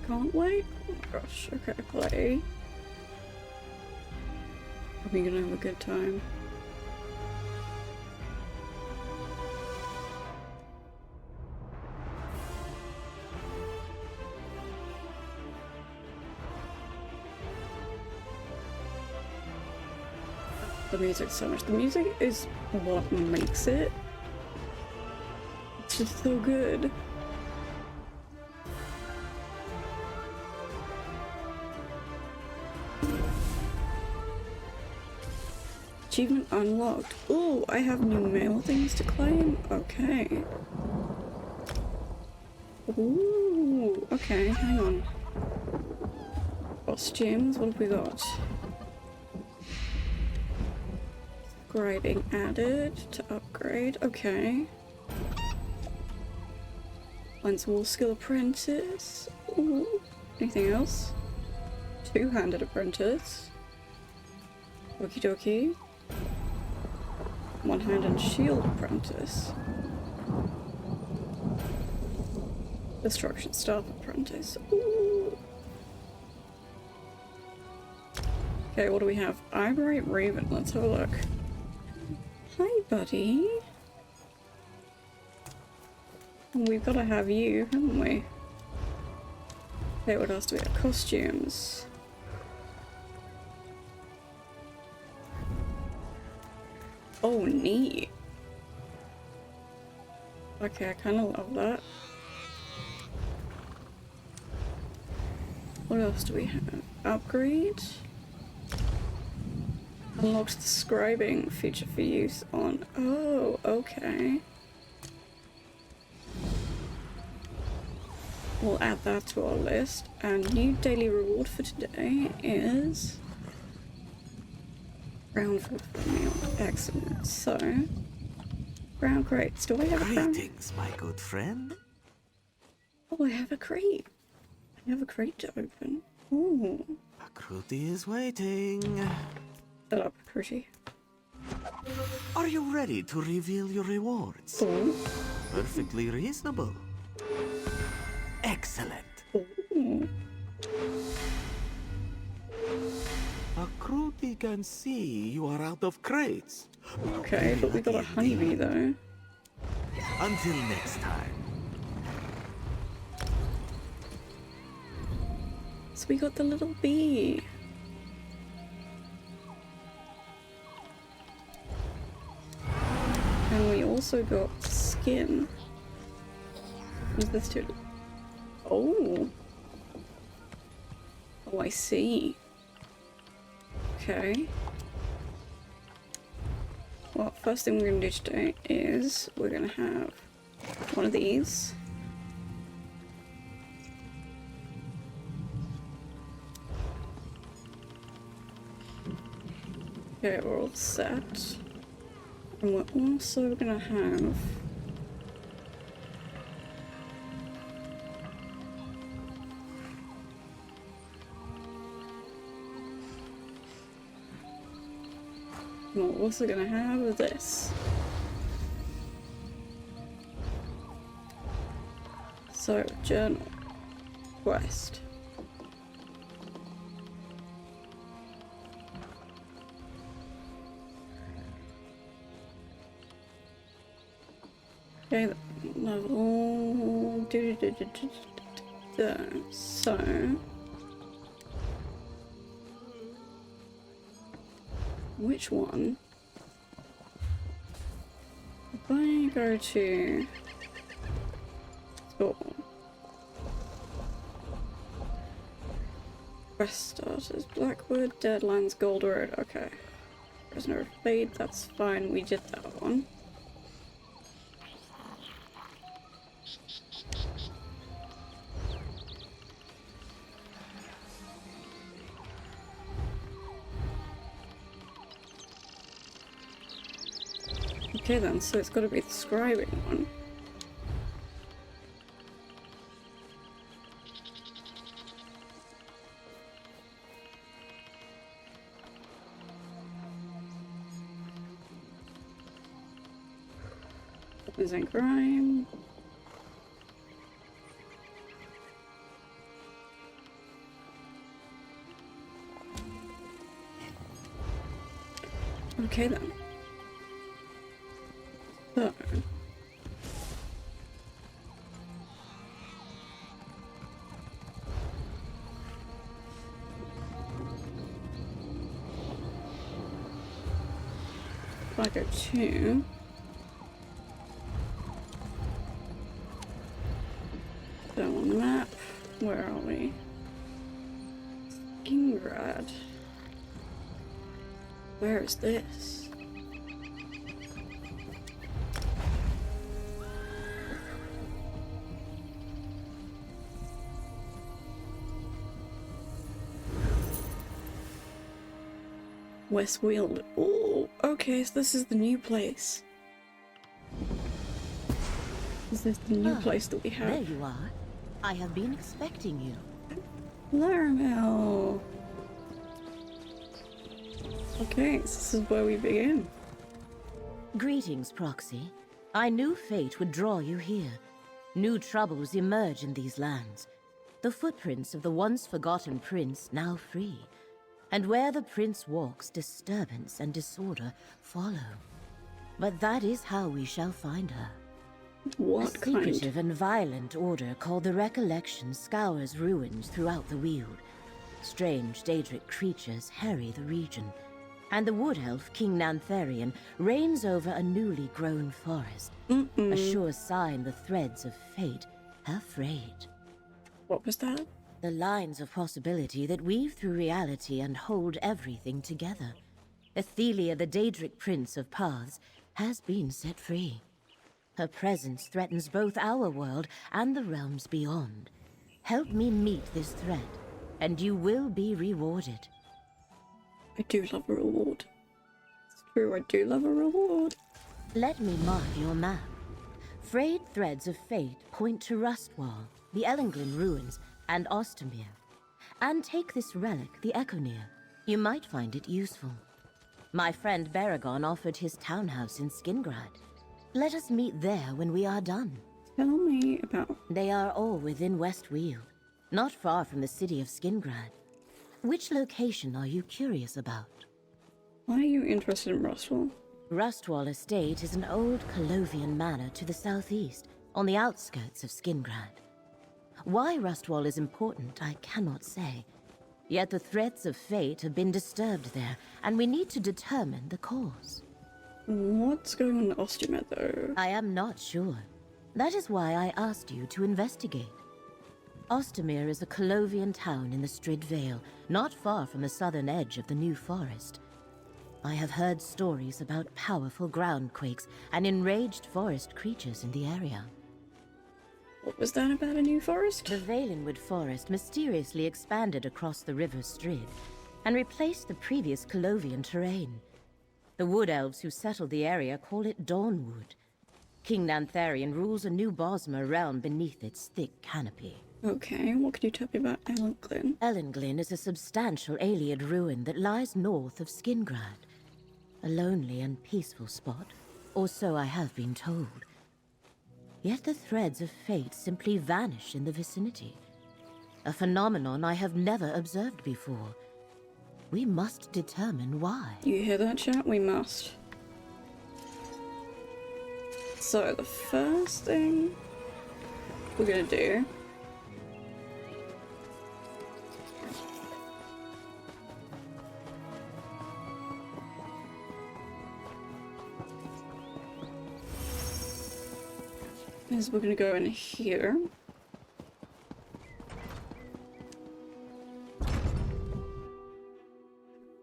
can't wait. Oh my gosh, okay, play. Are we gonna have a good time? The music so much. The music is what makes it. It's just so good. Achievement unlocked. Oh, I have new mail things to claim. Okay. Ooh, okay, hang on. Costumes, what have we got? Grading added to upgrade, okay. Lens wall skill apprentice. Ooh, anything else? Two-handed apprentice. Okie dokie. One-handed shield apprentice. Destruction staff apprentice. Ooh. Okay, what do we have? Eyebright Raven, let's have a look. Hi, buddy. We've got to have you, haven't we? Okay, what else do we have? Costumes. Oh, neat. Okay, I kind of love that. What else do we have? Upgrade. Unlocks the scribing feature for use on... Oh, okay. We'll add that to our list. And new daily reward for today is... Brown food for meal. Excellent. So... Brown crates. Do I have a brown? Greetings, my good friend. Oh, I have a crate. I have a crate to open. Ooh. Akruti is waiting. Shut up, Kruti. Are you ready to reveal your rewards? Oh. Perfectly reasonable. Excellent. Ooh. Akruti can see you are out of crates. Okay, but we got a honeybee though. Until next time. So we got the little bee. And we also got skin. Is this too? Oh. Oh, I see. Okay. Well, first thing we're gonna do today is we're gonna have one of these. Okay, we're all set. And we're also gonna have we're also gonna have this. So, journal. Quest. Okay, level. So. Which one? If I go to store, quest starters, Blackwood, Deadlands, Gold Road. Okay, Prisoner of Fate. That's fine. We did that one. Okay then, so it's got to be the scribing one. Losing crime. Okay then. So. If I go to so on the map, where are we? Skingrad. Where is this? Westweald. Oh, okay, so this is the new place. Is this the new place that we have? There you are. I have been expecting you. Laramel. Okay, so this is where we begin. Greetings, Proxy. I knew fate would draw you here. New troubles emerge in these lands. The footprints of the once forgotten prince now free. And where the prince walks, disturbance and disorder follow. But that is how we shall find her. What A kind? secretive and violent order called the Recollection scours ruins throughout the Weald. Strange Daedric creatures harry the region, and the wood elf King Nantharian reigns over a newly grown forest. A sure sign the threads of fate have frayed. What was that? The lines of possibility that weave through reality and hold everything together. Athelia, the Daedric Prince of Paths, has been set free. Her presence threatens both our world and the realms beyond. Help me meet this threat, and you will be rewarded. I do love a reward. It's true, I do love a reward. Let me mark your map. Frayed threads of fate point to Rustwall, the Ellenglin ruins, and Ostermere. And take this relic, the Echoneer. You might find it useful. My friend Baragon offered his townhouse in Skingrad. Let us meet there when we are done. Tell me about... They are all within Westweald, not far from the city of Skingrad. Which location are you curious about? Why are you interested in Rustwall? Rustwall Estate is an old Colovian manor to the southeast, on the outskirts of Skingrad. Why Rustwall is important, I cannot say. Yet the threads of fate have been disturbed there, and we need to determine the cause. What's going on in Ostermere, though? I am not sure. That is why I asked you to investigate. Ostermere is a Colovian town in the Strid Vale, not far from the southern edge of the New Forest. I have heard stories about powerful groundquakes and enraged forest creatures in the area. What was that about a new forest? The Valenwood Forest mysteriously expanded across the River Strid and replaced the previous Colovian terrain. The wood elves who settled the area call it Dawnwood. King Nantharian rules a new Bosmer realm beneath its thick canopy. Okay, what can you tell me about Ellenglin? Ellenglin is a substantial Ayleid ruin that lies north of Skingrad. A lonely and peaceful spot, or so I have been told. Yet the threads of fate simply vanish in the vicinity. A phenomenon I have never observed before. We must determine why. You hear that, chat? We must. So, the first thing we're gonna do is we're gonna go in here.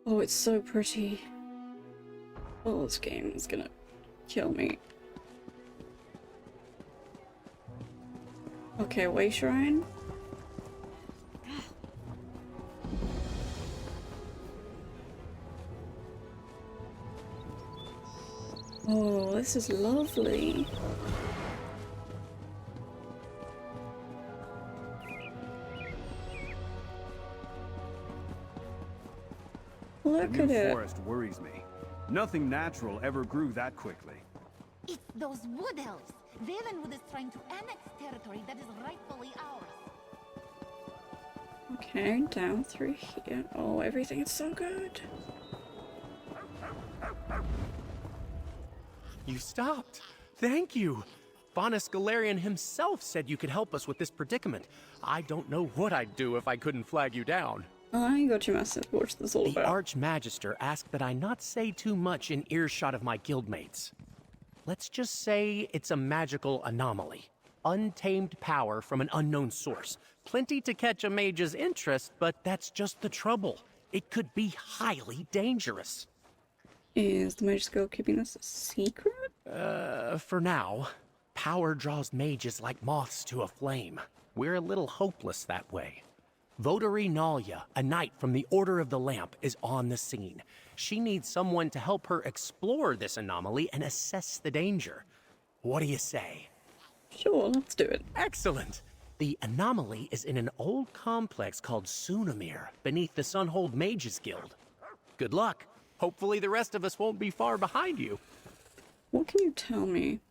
Oh, it's so pretty. Oh, this game is gonna kill me. Okay, Way Shrine. Oh, this is lovely. Look The at new it. forest worries me. Nothing natural ever grew that quickly. It's those wood elves. Valenwood is trying to annex territory that is rightfully ours. Okay, down through here. Oh, everything is so good. You stopped. Thank you. Faunus Galarian himself said you could help us with this predicament. I don't know what I'd do if I couldn't flag you down. I got your message. What's this all The about? Archmagister asked that I not say too much in earshot of my guildmates. Let's just say it's a magical anomaly. Untamed power from an unknown source. Plenty to catch a mage's interest, but that's just the trouble. It could be highly dangerous. Is the Mage Guild keeping this a secret? For now. Power draws mages like moths to a flame. We're a little hopeless that way. Votary Nalia, a knight from the Order of the Lamp, is on the scene. She needs someone to help her explore this anomaly and assess the danger. What do you say? Sure, let's do it. Excellent! The anomaly is in an old complex called Sunamir, beneath the Sunhold Mages Guild. Good luck. Hopefully the rest of us won't be far behind you. What can you tell me?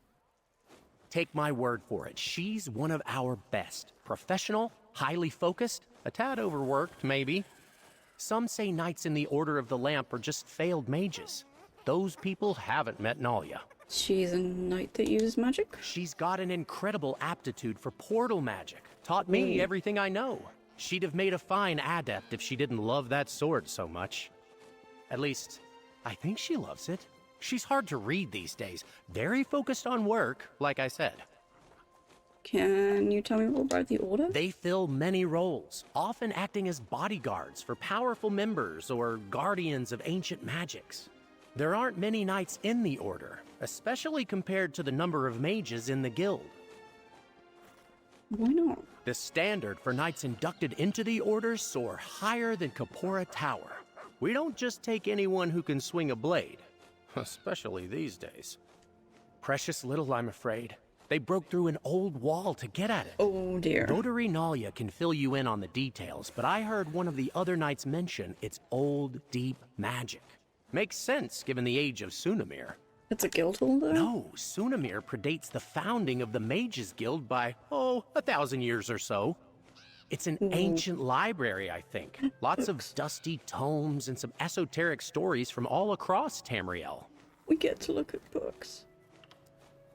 Take my word for it, she's one of our best. Professional, highly focused, a tad overworked, maybe. Some say knights in the Order of the Lamp are just failed mages. Those people haven't met Nalia. She's a knight that uses magic? She's got an incredible aptitude for portal magic. Taught me everything I know. She'd have made a fine adept if she didn't love that sword so much. At least, I think she loves it. She's hard to read these days. Very focused on work, like I said. Can you tell me more about the Order? They fill many roles, often acting as bodyguards for powerful members or guardians of ancient magics. There aren't many knights in the Order, especially compared to the number of mages in the guild. Why not? The standard for knights inducted into the Order soar higher than Kapora Tower. We don't just take anyone who can swing a blade, especially these days. Precious little, I'm afraid. They broke through an old wall to get at it. Oh dear. Votary Nalia can fill you in on the details, but I heard one of the other knights mention it's old, deep magic. Makes sense, given the age of Sunamir. It's a guild hall, though? No, Sunamir predates the founding of the Mages Guild by, 1,000 years or so. It's an ancient library, I think. Lots of dusty tomes and some esoteric stories from all across Tamriel. We get to look at books.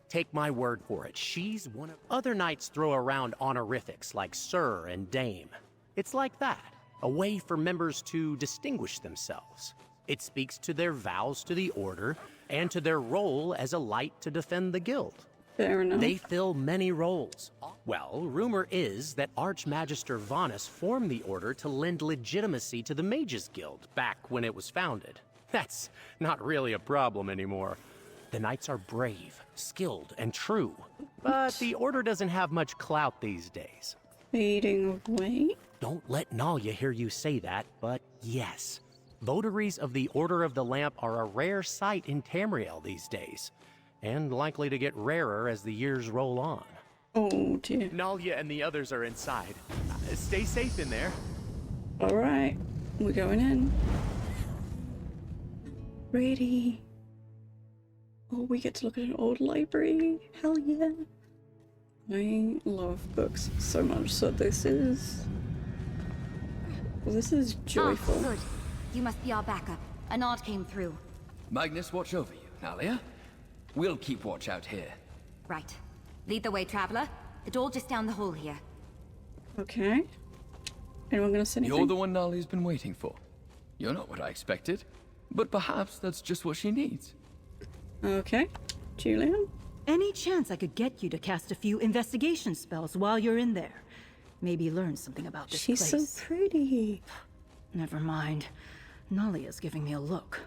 Take my word for it, she's one of... Other knights throw around honorifics like Sir and Dame. It's like that, a way for members to distinguish themselves. It speaks to their vows to the Order and to their role as a light to defend the guild. Fair enough. They fill many roles. Well, rumor is that Archmagister Vanus formed the Order to lend legitimacy to the Mages Guild back when it was founded. That's not really a problem anymore. The knights are brave, skilled, and true. But the Order doesn't have much clout these days. Fading away? Don't let Nalia hear you say that, but yes. Votaries of the Order of the Lamp are a rare sight in Tamriel these days, and likely to get rarer as the years roll on. Oh dear. Nalia and the others are inside. Stay safe in there. Alright, we're going in. Ready. Oh, we get to look at an old library. Hell yeah. I love books so much, so this is joyful. Ah, good. You must be our backup. A nod came through. Magnus, watch over you, Nalia. We'll keep watch out here. Right. Lead the way, traveler. The door just down the hall here. Okay. Anyone gonna say anything? You're the one Nalia's been waiting for. You're not what I expected, but perhaps that's just what she needs. Okay. Julian? Any chance I could get you to cast a few investigation spells while you're in there? Maybe learn something about this She's place. so pretty. Never mind. Nalia's giving me a look.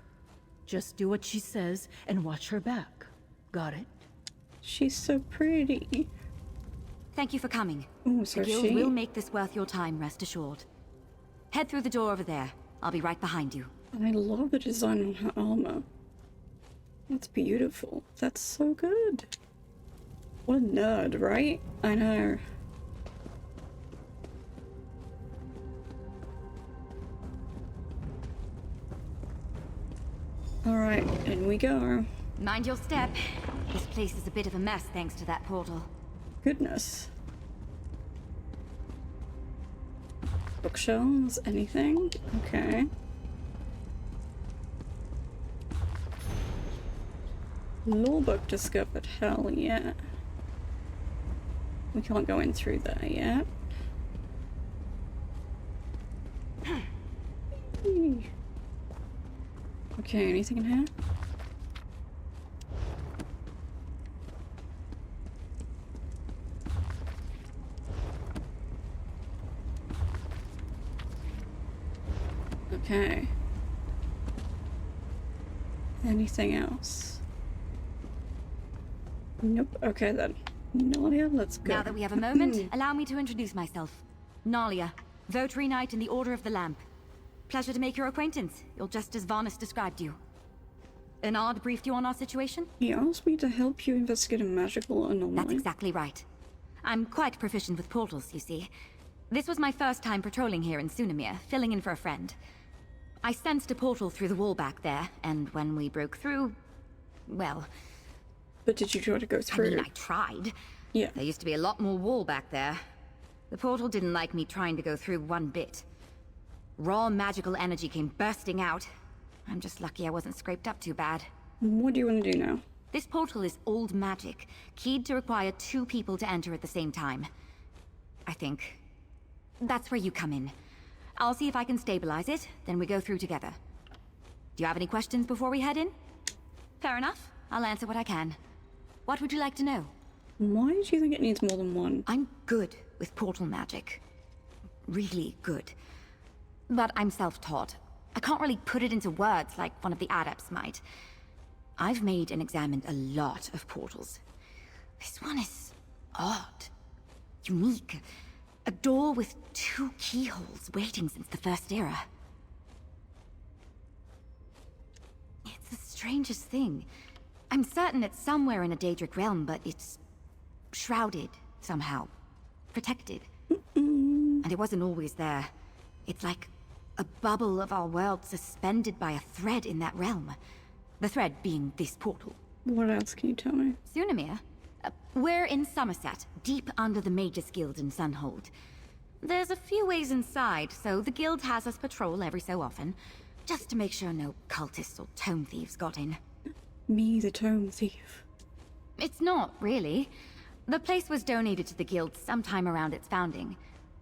Just do what she says and watch her back. Got it? She's so pretty. Thank you for coming. Ooh, so the guild she... will make this worth your time, rest assured. Head through the door over there. I'll be right behind you. I love the design on her armor. That's beautiful. That's so good. What a nerd, right? I know. Alright, in we go. Mind your step. This place is a bit of a mess thanks to that portal. Goodness. Bookshelves? Anything? Okay. Law book discovered. Hell yeah. We can't go in through there yet. Okay, anything in here? Okay. Anything else? Nope. Okay then. Nalia, let's go. Now that we have a moment, allow me to introduce myself. Nalia, Votary Knight in the Order of the Lamp. Pleasure to make your acquaintance. You're just as Varnus described you. Ennard briefed you on our situation? He asked me to help you investigate a magical anomaly. That's exactly right. I'm quite proficient with portals, you see. This was my first time patrolling here in Sunamir, filling in for a friend. I sensed a portal through the wall back there, and when we broke through, well... But did you try to go through? I mean, I tried. Yeah. There used to be a lot more wall back there. The portal didn't like me trying to go through one bit. Raw magical energy came bursting out. I'm just lucky I wasn't scraped up too bad. What do you want to do now? This portal is old magic, keyed to require 2 people to enter at the same time. I think. That's where you come in. I'll see if I can stabilize it, then we go through together. Do you have any questions before we head in? Fair enough. I'll answer what I can. What would you like to know? Why do you think it needs more than one? I'm good with portal magic. Really good. But I'm self-taught. I can't really put it into words like one of the adepts might. I've made and examined a lot of portals. This one is odd. Unique. A door with 2 keyholes waiting since the First Era. It's the strangest thing. I'm certain it's somewhere in a Daedric realm, but it's shrouded somehow. Protected. And it wasn't always there. It's like a bubble of our world suspended by a thread in that realm. The thread being this portal. What else can you tell me? Sunamir? We're in Somerset, deep under the Mages Guild in Sunhold. There's a few ways inside, so the guild has us patrol every so often, just to make sure no cultists or tome thieves got in. Me, the tome thief. It's not, really. The place was donated to the guild sometime around its founding.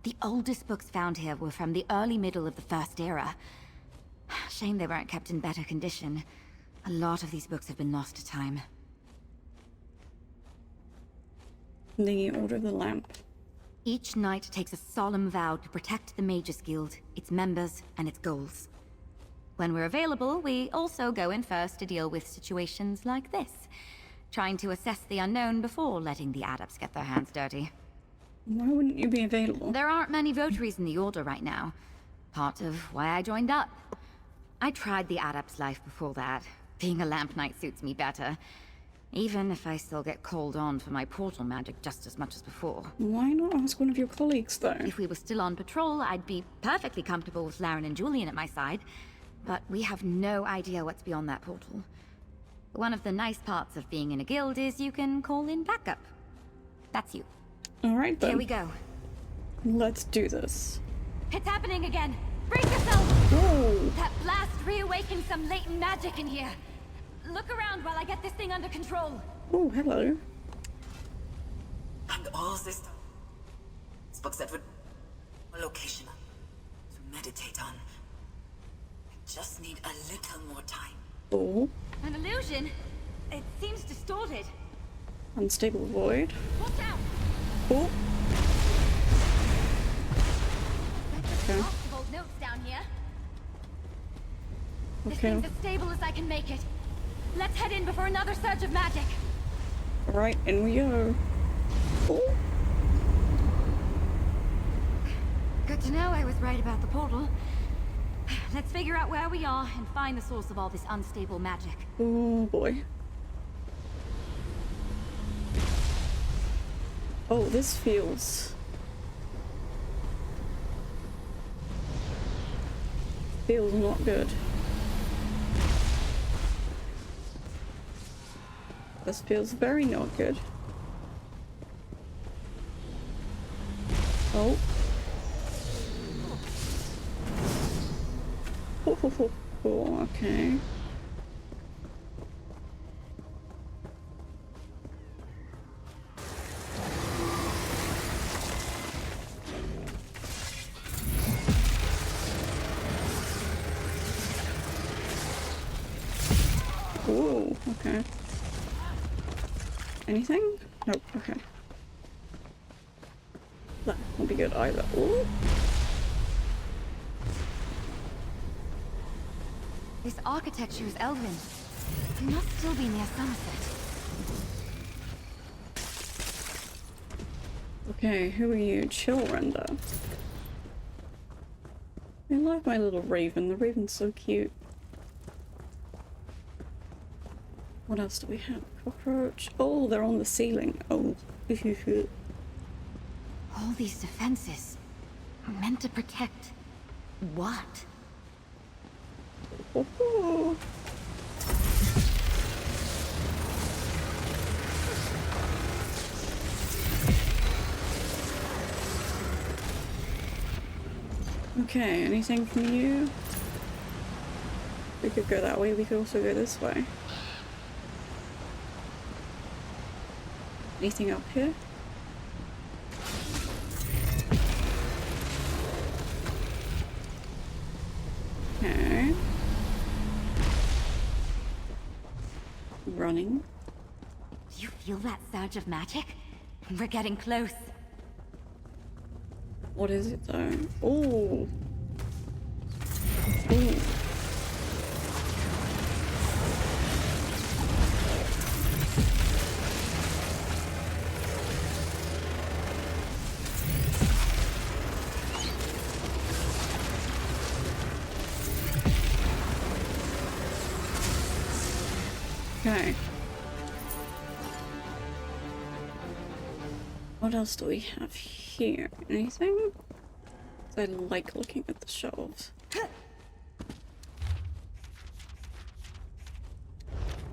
The oldest books found here were from the early middle of the First Era. Shame they weren't kept in better condition. A lot of these books have been lost to time. The Order of the Lamp. Each knight takes a solemn vow to protect the Mages Guild, its members, and its goals. When we're available, we also go in first to deal with situations like this, trying to assess the unknown before letting the adepts get their hands dirty. Why wouldn't you be available? There aren't many votaries in the Order right now. Part of why I joined up. I tried the adept's life before that. Being a lamp knight suits me better. Even if I still get called on for my portal magic just as much as before. Why not ask one of your colleagues, though? If we were still on patrol, I'd be perfectly comfortable with Laren and Julian at my side. But we have no idea what's beyond that portal. One of the nice parts of being in a guild is you can call in backup. That's you. Alright then. Here we go. Let's do this. It's happening again! Brace yourself! Oh! That blast reawakened some latent magic in here. Look around while I get this thing under control. Oh, hello. And all this books that would a location to meditate on. I just need a little more time. Oh. An illusion? It seems distorted. Unstable void. Watch out! Oh. There's lots of old notes down here. This Okay. thing's as stable as I can make it. Let's head in before another surge of magic. Alright, in we go. Oh. Good to know I was right about the portal. Let's figure out where we are and find the source of all this unstable magic. Oh boy. Oh, this feels not good. This feels very not good. Oh. Oh, okay. Okay. Anything? Nope, okay. That won't be good either. Ooh. This architecture is Elven. It must still be near Somerset. Okay, who are you? Chill render. I love my little raven. The raven's so cute. What else do we have? Cockroach. Oh, they're on the ceiling. Oh. All these defenses are meant to protect what? Oh. Okay, anything from you? We could go that way, we could also go this way. Anything up here? Okay. Running. Do you feel that surge of magic? We're getting close. What is it though? Ooh. Ooh. Okay. What else do we have here? Anything? I like looking at the shelves.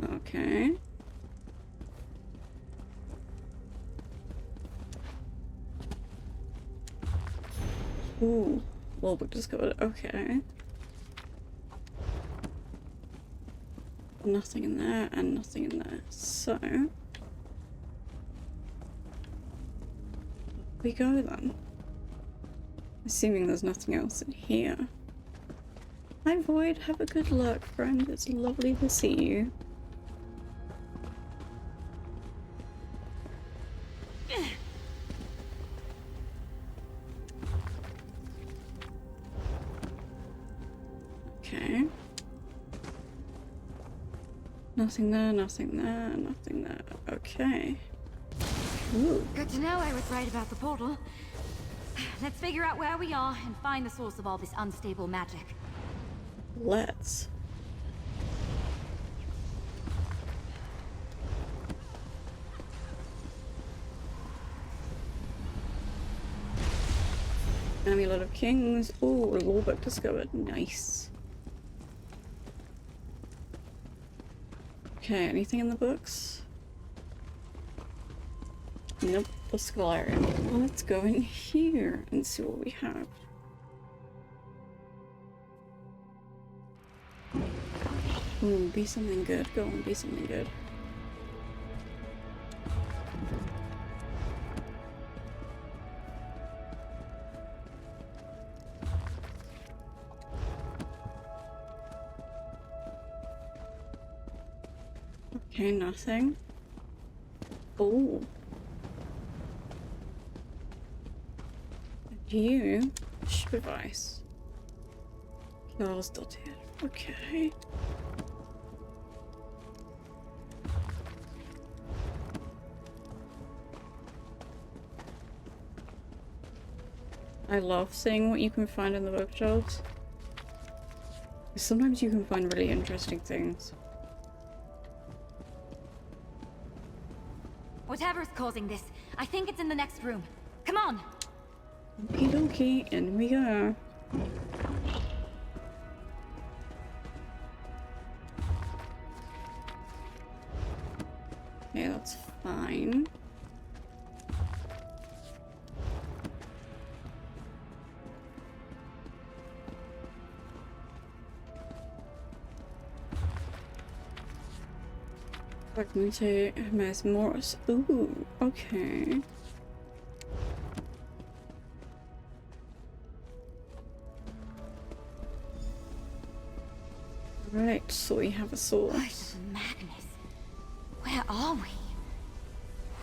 Okay. Ooh, Lulbook discovered. Okay. Nothing in there and nothing in there. So we go then. Assuming there's nothing else in here. Hi Void, have a good luck, friend. It's lovely to see you. Okay. Nothing there, nothing there, nothing there. Okay. Ooh. Good to know I was right about the portal. Let's figure out where we are and find the source of all this unstable magic. Let's. Amulet of Kings. Ooh, a law book discovered. Nice. Okay, anything in the books? Nope, the Scholarium. Well, let's go in here and see what we have. Ooh, be something good. Go on, be something good. Okay, nothing. Oh. You device. Closed here. Okay. I love seeing what you can find in the bookshelves. Sometimes you can find really interesting things. Whatever's causing this, I think it's in the next room. Come on! Okie dokie, in we go. Okay, that's fine. Fragmente Hermes Morris. Ooh, okay. Right, so we have a source. Voice of Magnus. are we?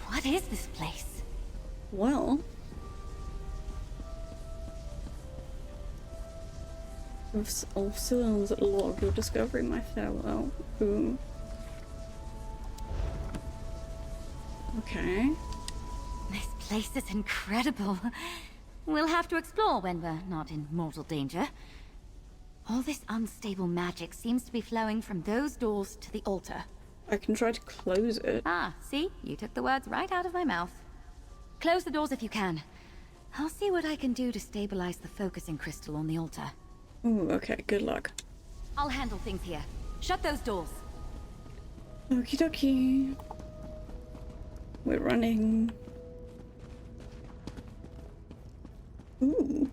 What is this place? Well, with all cylinders at log, your discovery, my farewell. Ooh. Okay. This place is incredible. We'll have to explore when we're not in mortal danger. All this unstable magic seems to be flowing from those doors to the altar. I can try to close it. Ah, see? You took the words right out of my mouth. Close the doors if you can. I'll see what I can do to stabilize the focusing crystal on the altar. Ooh, okay, good luck. I'll handle things here. Shut those doors. Okie dokie. We're running. Ooh.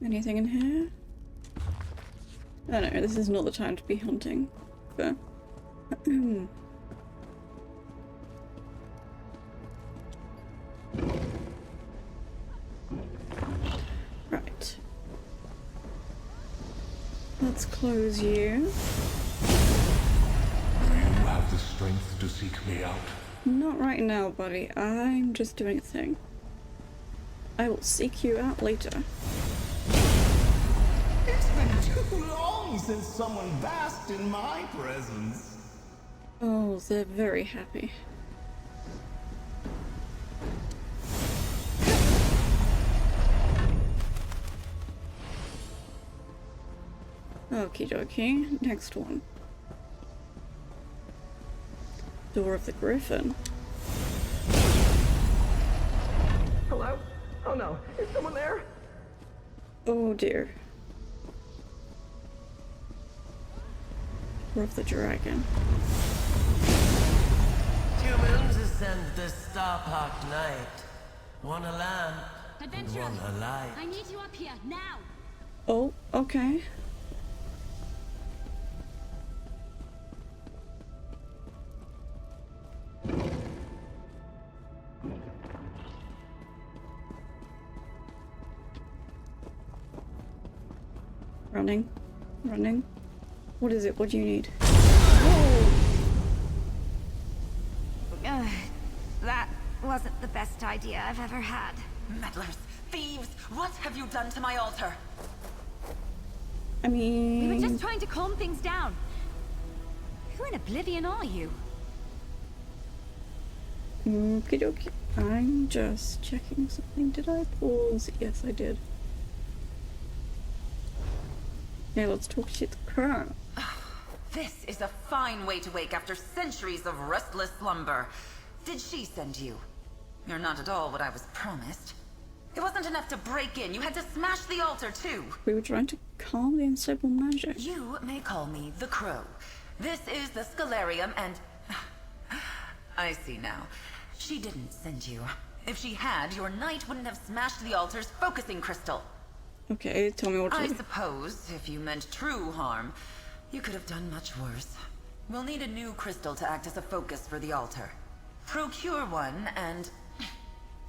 Anything in here? I don't know, this is not the time to be hunting. But right. Let's close you. You have the strength to seek me out. Not right now, buddy. I'm just doing a thing. I will seek you out later. It's been too long since someone basked in my presence. Oh, they're very happy. Okie dokie, next one. Door of the Griffin. Hello? Oh no, is someone there? Oh dear. Door of the Dragon. Humans ascend the star-parked night. One a lamp, Adventurer, one a light. I need you up here, now! Oh, okay. Running. Running. What is it? What do you need? That wasn't the best idea I've ever had. Meddlers, thieves, what have you done to my altar? I mean... We were just trying to calm things down. Who in oblivion are you? Okie dokie. I'm just checking something. Did I pause? Yes, I did. Yeah, let's talk shit crap. This is a fine way to wake after centuries of restless slumber. Did she send you? You're not at all what I was promised. It wasn't enough to break in. You had to smash the altar, too. We were trying to calm the unstable magic. You may call me the Crow. This is the Scalarium, and... I see now. She didn't send you. If she had, your knight wouldn't have smashed the altar's focusing crystal. Okay, tell me what to I do. suppose, if you meant true harm, you could have done much worse. We'll need a new crystal to act as a focus for the altar. Procure one, and...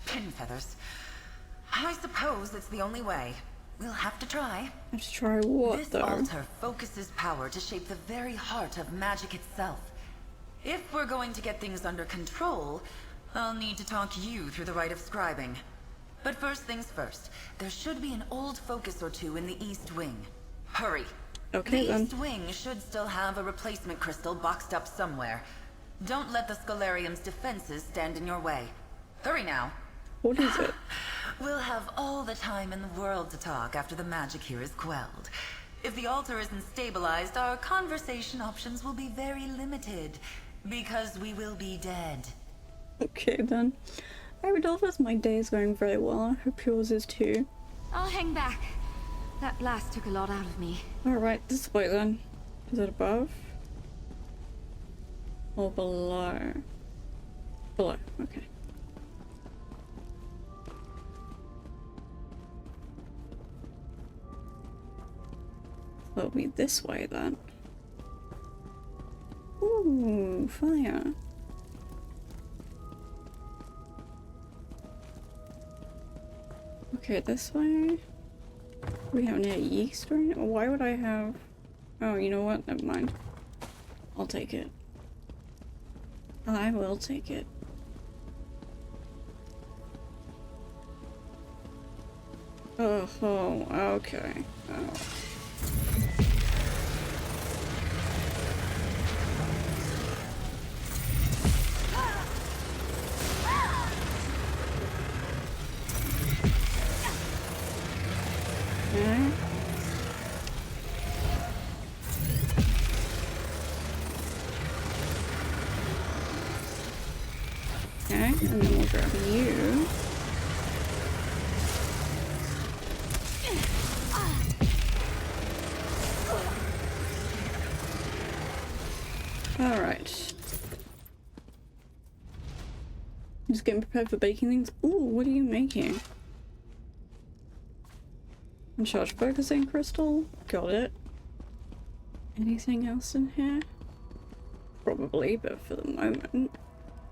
pin feathers. I suppose it's the only way. We'll have to try. Have to try what, This though? altar focuses power to shape the very heart of magic itself. If we're going to get things under control, I'll need to talk you through the rite of scribing. But first things first, there should be an old focus or two in the East Wing. Hurry. Okay, the then. East Wing should still have a replacement crystal boxed up somewhere. Don't let the Scalarium's defenses stand in your way. Hurry now. What is it? We'll have all the time in the world to talk after the magic here is quelled. If the altar isn't stabilized, our conversation options will be very limited, because we will be dead. Okay, then. Hi, Rodolphus. My day is going very well. I hope yours is too. I'll hang back. That blast took a lot out of me. Alright, this way then. Is it above? Or below? Below, okay. So it'll be this way then. Ooh, fire. Okay, this way. We have any yeast or anything? Why would I have... Oh, you know what? Never mind. I'll take it. I will take it. Oh, okay. Oh. Okay. Okay, and then we'll grab you. Alright. Just getting prepared for baking things. Ooh, what are you making? Uncharged focusing crystal. Got it. Anything else in here? Probably, but for the moment,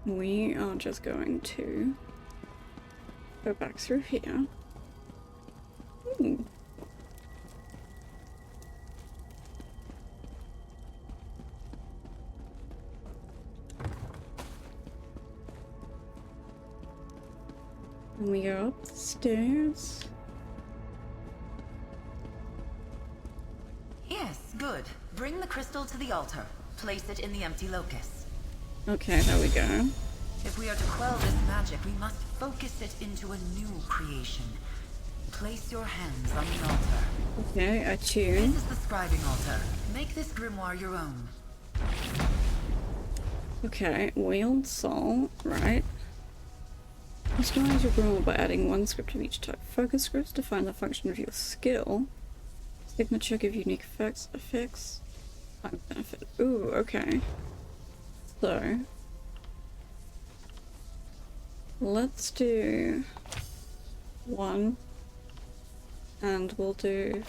we are just going to go back through here. Ooh. And we go up the stairs. Yes, good. Bring the crystal to the altar. Place it in the empty locus. Okay, there we go. If we are to quell this magic, we must focus it into a new creation. Place your hands on the altar. Okay, attune. This is the scribing altar. Make this grimoire your own. Okay, wield soul, right. Customize your grimoire by adding one script of each type. Focus scripts define the function of your skill. Signature give unique effects. Time benefit. Ooh, okay. So let's do one, and we'll do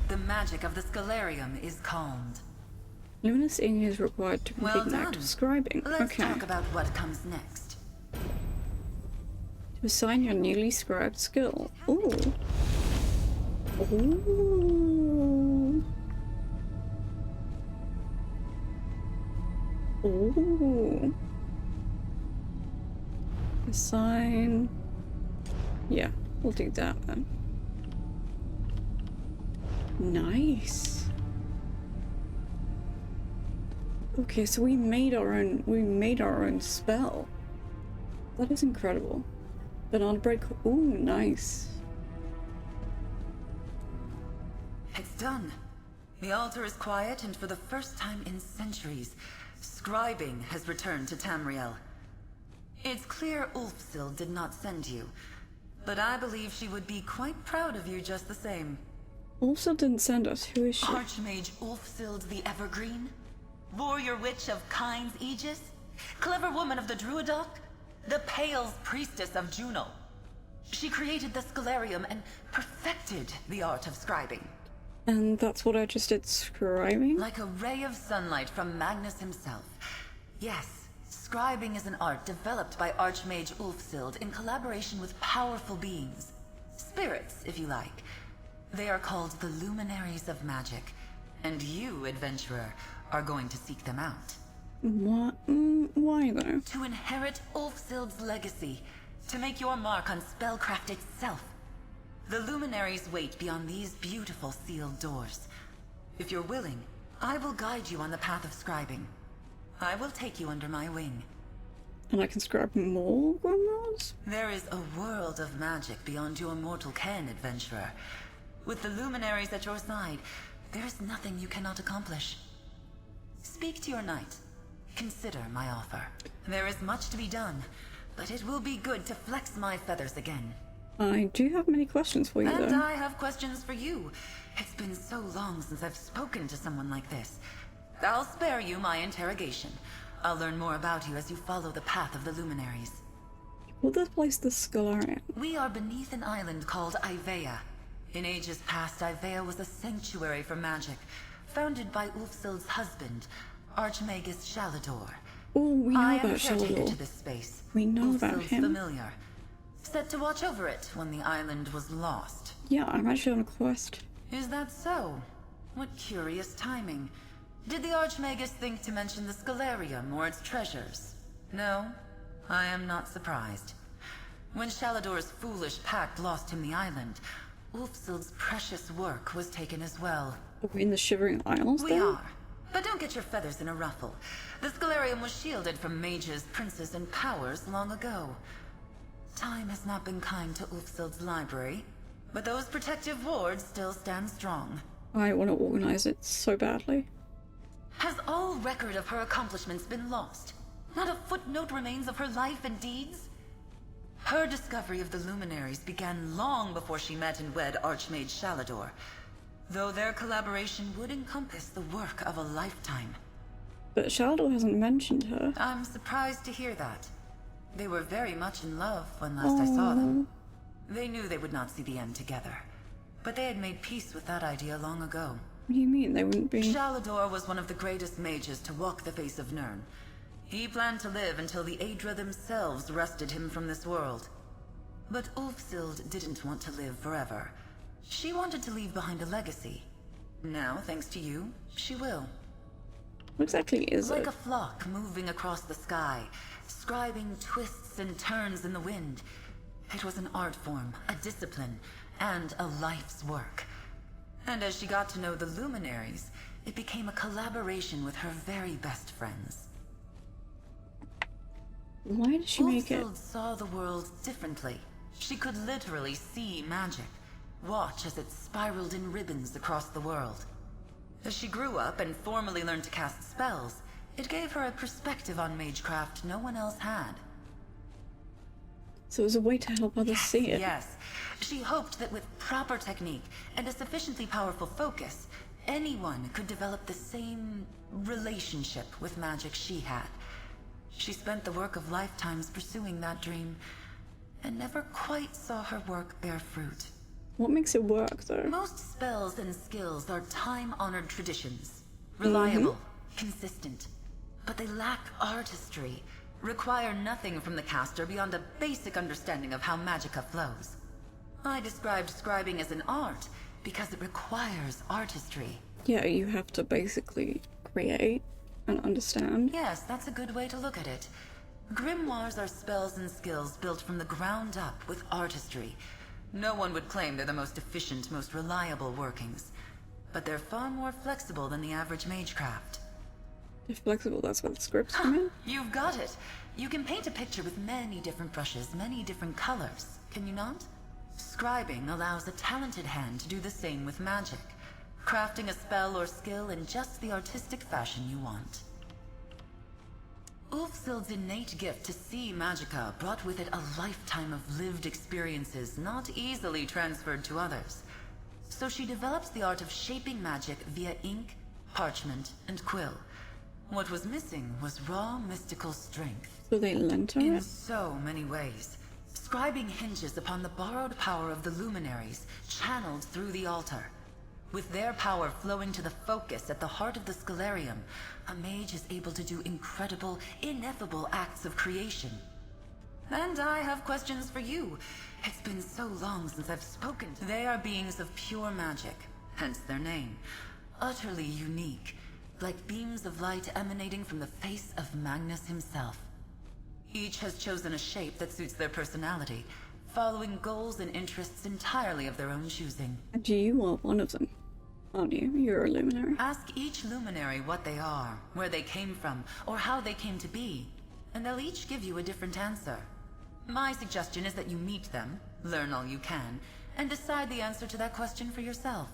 The magic of the Scalarium is calmed. Luminous ink is required to complete an act of scribing. Let's Okay. talk about what comes next. To assign your newly scribed skill. Ooh. Ooh. Ooh. Assign. Yeah, we'll do that then. Nice. Okay, so we made our own spell. That is incredible. Banana bread. Ooh, nice. It's done. The altar is quiet, and for the first time in centuries, scribing has returned to Tamriel. It's clear Ulfsil did not send you, but I believe she would be quite proud of you just the same. Ulfsil didn't send us. Who is she? Archmage Ulfsild the Evergreen? Warrior Witch of Kyne's Aegis? Clever woman of the Druidoc? The Pale's priestess of Juno? She created the Scalarium and perfected the art of scribing. And that's what I just did, scribing? Like a ray of sunlight from Magnus himself. Yes, scribing is an art developed by Archmage Ulfsild in collaboration with powerful beings. Spirits, if you like. They are called the Luminaries of Magic. And you, adventurer, are going to seek them out. What? Why though? To inherit Ulfsild's legacy. To make your mark on spellcraft itself. The Luminaries wait beyond these beautiful sealed doors. If you're willing, I will guide you on the path of scribing. I will take you under my wing. And I can scribe more grimoires? There is a world of magic beyond your mortal ken, adventurer. With the Luminaries at your side, there is nothing you cannot accomplish. Speak to your knight. Consider my offer. There is much to be done, but it will be good to flex my feathers again. I do have many questions for you, And though. I have questions for you. It's been so long since I've spoken to someone like this. I'll spare you my interrogation. I'll learn more about you as you follow the path of the Luminaries. Will this place the Scalarium? We are beneath an island called Ivea. In ages past, Ivea was a sanctuary for magic, founded by Ulfsild's husband, Archmagus Shalador. Oh, we know I am about caretaker Shalador. to this space. We know about Ulfsild's him. familiar. Set to watch over it when the island was lost. Yeah, I'm actually on a quest. Is that so? What curious timing. Did the Archmagus think to mention the Scalarium or its treasures? No, I am not surprised. When Shalador's foolish pact lost him the island, Ulfsild's precious work was taken as well. Are we in the Shivering Isles We then? are. But don't get your feathers in a ruffle. The Scalarium was shielded from mages, princes, and powers long ago. Time has not been kind to Ulfsild's library, but those protective wards still stand strong. I want to organize it so badly. Has all record of her accomplishments been lost? Not a footnote remains of her life and deeds? Her discovery of the luminaries began long before she met and wed Archmage Shalador, though their collaboration would encompass the work of a lifetime. But Shalador hasn't mentioned her. I'm surprised to hear that. They were very much in love when last I saw them. They knew they would not see the end together, but they had made peace with that idea long ago. What do you mean they wouldn't be? Shalador was one of the greatest mages to walk the face of Nirn. He planned to live until the Aedra themselves wrested him from this world. But Ulfsild didn't want to live forever. She wanted to leave behind a legacy. Now, thanks to you, she will. What exactly is Like it? a flock moving across the sky, scribing twists and turns in the wind. It was an art form, a discipline, and a life's work. And as she got to know the luminaries, it became a collaboration with her very best friends. Why did she make it? Ulfsild saw the world differently. She could literally see magic, watch as it spiraled in ribbons across the world. As she grew up and formally learned to cast spells, it gave her a perspective on magecraft no one else had. So it was a way to help others see it. Yes. She hoped that with proper technique and a sufficiently powerful focus, anyone could develop the same relationship with magic she had. She spent the work of lifetimes pursuing that dream, and never quite saw her work bear fruit. What makes it work, though? Most spells and skills are time-honored traditions. Reliable, consistent. But they lack artistry, require nothing from the caster beyond a basic understanding of how magicka flows. I described scribing as an art because it requires artistry. Yeah, you have to basically create and understand. Yes, that's a good way to look at it. Grimoires are spells and skills built from the ground up with artistry. No one would claim they're the most efficient, most reliable workings. But they're far more flexible than the average magecraft. They're flexible, that's where the scripts come in? You've got it. You can paint a picture with many different brushes, many different colors, can you not? Scribing allows a talented hand to do the same with magic, crafting a spell or skill in just the artistic fashion you want. Ulfsild's innate gift to see magicka brought with it a lifetime of lived experiences not easily transferred to others. So she develops the art of shaping magic via ink, parchment, and quill. What was missing was raw mystical strength. So they lent her In it? so many ways. Scribing hinges upon the borrowed power of the luminaries, channeled through the altar. With their power flowing to the focus at the heart of the Scalarium, a mage is able to do incredible, ineffable acts of creation. And I have questions for you. It's been so long since I've spoken. They are beings of pure magic, hence their name. Utterly unique, like beams of light emanating from the face of Magnus himself. Each has chosen a shape that suits their personality, following goals and interests entirely of their own choosing. And you are one of them, aren't you? You're a luminary. Ask each luminary what they are, where they came from, or how they came to be, and they'll each give you a different answer. My suggestion is that you meet them, learn all you can, and decide the answer to that question for yourself.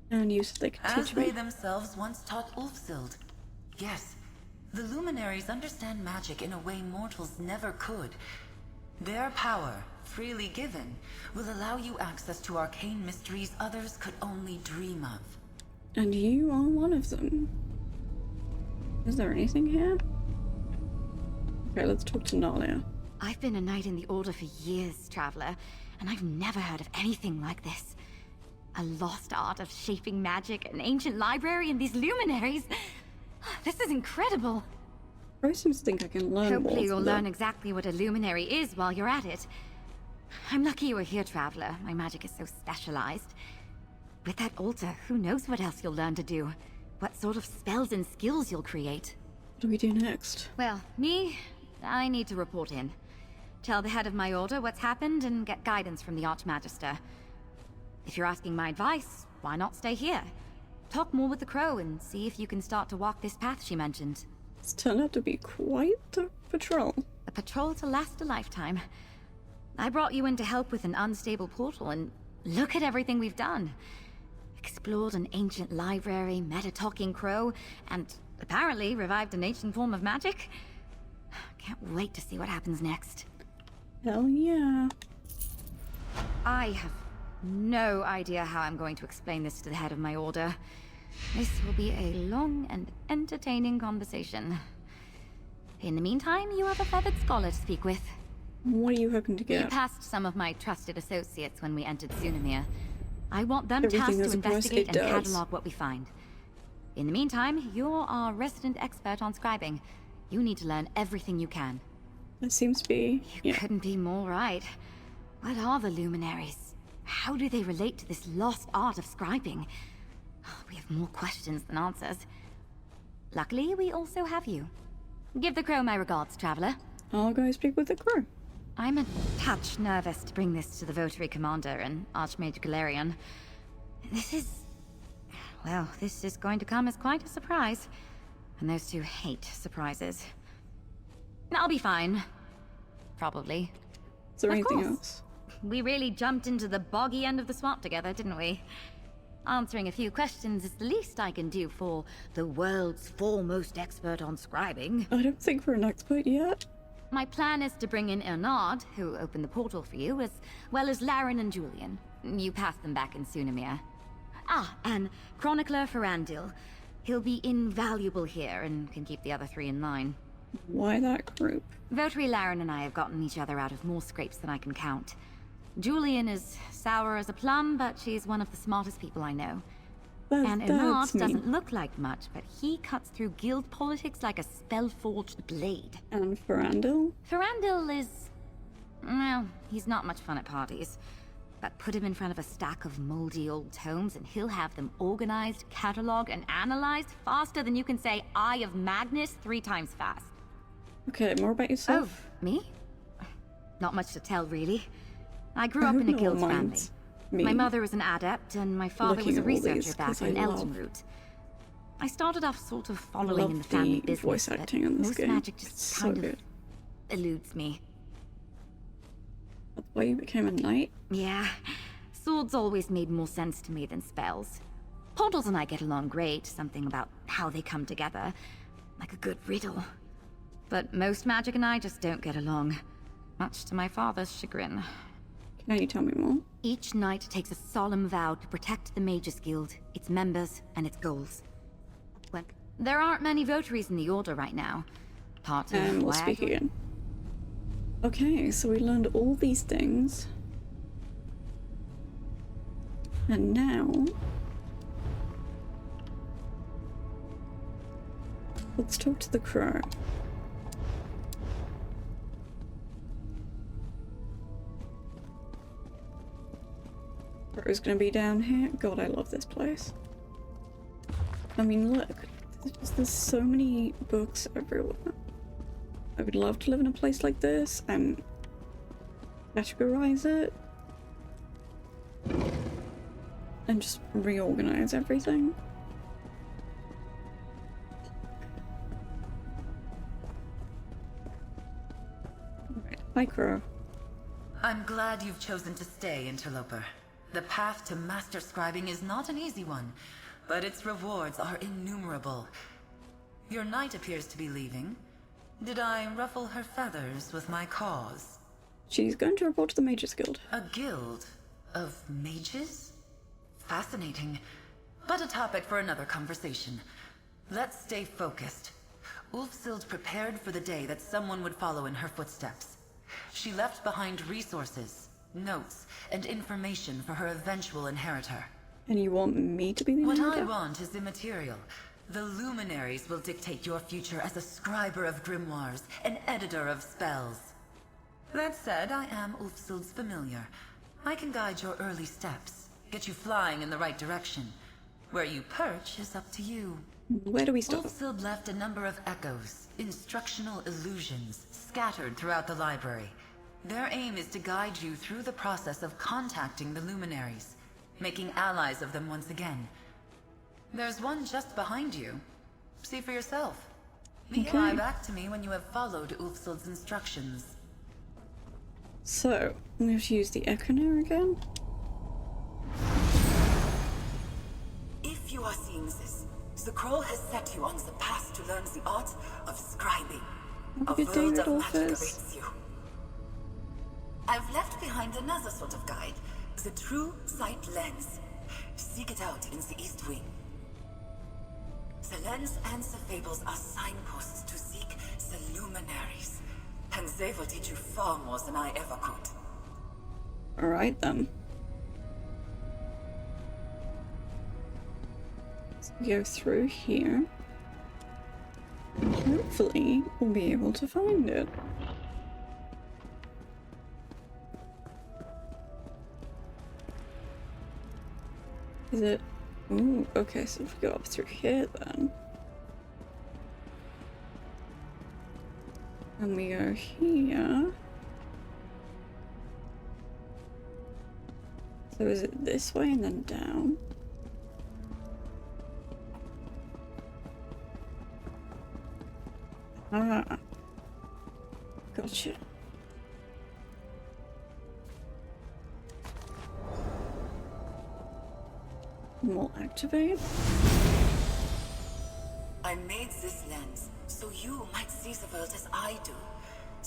And you said they could As teach they me. themselves once taught Ulfsild. Yes, the luminaries understand magic in a way mortals never could. Their power, freely given, will allow you access to arcane mysteries others could only dream of. And you are one of them. Is there anything here? Okay, let's talk to Nalia. I've been a knight in the Order for years, Traveler, and I've never heard of anything like this. A lost art of shaping magic, an ancient library, and these luminaries. This is incredible. Crow seems to think I can learn more. Hopefully you'll from them. learn exactly what a luminary is while you're at it. I'm lucky you were here, Traveler. My magic is so specialized. With that altar, who knows what else you'll learn to do? What sort of spells and skills you'll create? What do we do next? Well, I need to report in. Tell the head of my order what's happened and get guidance from the Archmagister. If you're asking my advice, why not stay here? Talk more with the Crow and see if you can start to walk this path she mentioned. It's turned out to be quite a patrol. A patrol to last a lifetime. I brought you in to help with an unstable portal, and look at everything we've done. Explored an ancient library, met a talking crow, and apparently revived an ancient form of magic. Can't wait to see what happens next. Hell yeah. I have no idea how I'm going to explain this to the head of my order. This will be a long and entertaining conversation. In the meantime, you have a feathered scholar to speak with. What are you hoping to get? We passed some of my trusted associates when we entered Sunamir. I want them Everything tasked to has a price, investigate it and does. catalog what we find. In the meantime, you're our resident expert on scribing. You need to learn everything you can. That seems to be... You couldn't be more right. What are the luminaries? How do they relate to this lost art of scribing? We have more questions than answers. Luckily, we also have you. Give the Crow my regards, Traveler. I'll go speak with the Crow. I'm a touch nervous to bring this to the Votary Commander and Archmage Galerion. This is going to come as quite a surprise. And those two hate surprises. I'll be fine. Probably. Is there Of anything course. else? We really jumped into the boggy end of the swamp together, didn't we? Answering a few questions is the least I can do for the world's foremost expert on scribing. I don't think we're an expert yet. My plan is to bring in Ernard, who opened the portal for you, as well as Laren and Julian. You passed them back in Sunamir. And Chronicler Ferandil. He'll be invaluable here and can keep the other three in line. Why that group? Votary Laren and I have gotten each other out of more scrapes than I can count. Julian is sour as a plum, but she's one of the smartest people I know. And Ernard doesn't look like much, but he cuts through guild politics like a spell-forged blade. And Ferandil? Ferandil is... well, he's not much fun at parties. But put him in front of a stack of moldy old tomes and he'll have them organized, catalogued, and analyzed faster than you can say Eye of Magnus 3 times fast. Okay, more about yourself. Oh, me? Not much to tell, really. I grew up in a guild family. My mother was an adept, and my father was a researcher back in Eldenroot. I started off sort of following in the family business, voice acting in this most game. magic just It's kind so of good. eludes me. That's why you became a knight? Yeah, swords always made more sense to me than spells. Portals and I get along great, something about how they come together, like a good riddle. But most magic and I just don't get along, much to my father's chagrin. Can you tell me more? Each knight takes a solemn vow to protect the Mages Guild, its members, and its goals. There aren't many votaries in the Order right now. Part of And we'll why speak again. Okay, so we learned all these things. And now... let's talk to the Crow. Crow's gonna be down here. God, I love this place. I mean, look. There's so many books everywhere. I would love to live in a place like this and categorize it and just reorganize everything. Alright, hi Crow. I'm glad you've chosen to stay, Interloper. The path to master scribing is not an easy one, but its rewards are innumerable. Your knight appears to be leaving. Did I ruffle her feathers with my cause? She's going to report to the Mages Guild. A guild of mages? Fascinating, but a topic for another conversation. Let's stay focused. Ulfsild prepared for the day that someone would follow in her footsteps. She left behind resources, notes, and information for her eventual inheritor. And you want me to be the What inheritor? I want is immaterial. The luminaries will dictate your future as a scriber of grimoires, an editor of spells. That said, I am Ulfsild's familiar. I can guide your early steps, get you flying in the right direction. Where you perch is up to you. Where do we start? Ulfsild left a number of echoes, instructional illusions, scattered throughout the library. Their aim is to guide you through the process of contacting the luminaries, making allies of them once again. There's one just behind you. See for yourself. Fly back to me when you have followed Ulfsild's instructions. So, I'm going to use the Echoner again. If you are seeing this, the Kroll has set you on the path to learn the art of scribing. A world of magic awaits you. I've left behind another sort of guide, the True Sight Lens. Seek it out in the East Wing. The lens and the fables are signposts to seek the luminaries, and they will teach you far more than I ever could. Alright then. Let's go through here. Hopefully, we'll be able to find it. Is it? Ooh, okay, so if we go up through here then. And we go here. So is it this way and then down? Ah. Gotcha. We'll activate. I made this lens so you might see the world as I do.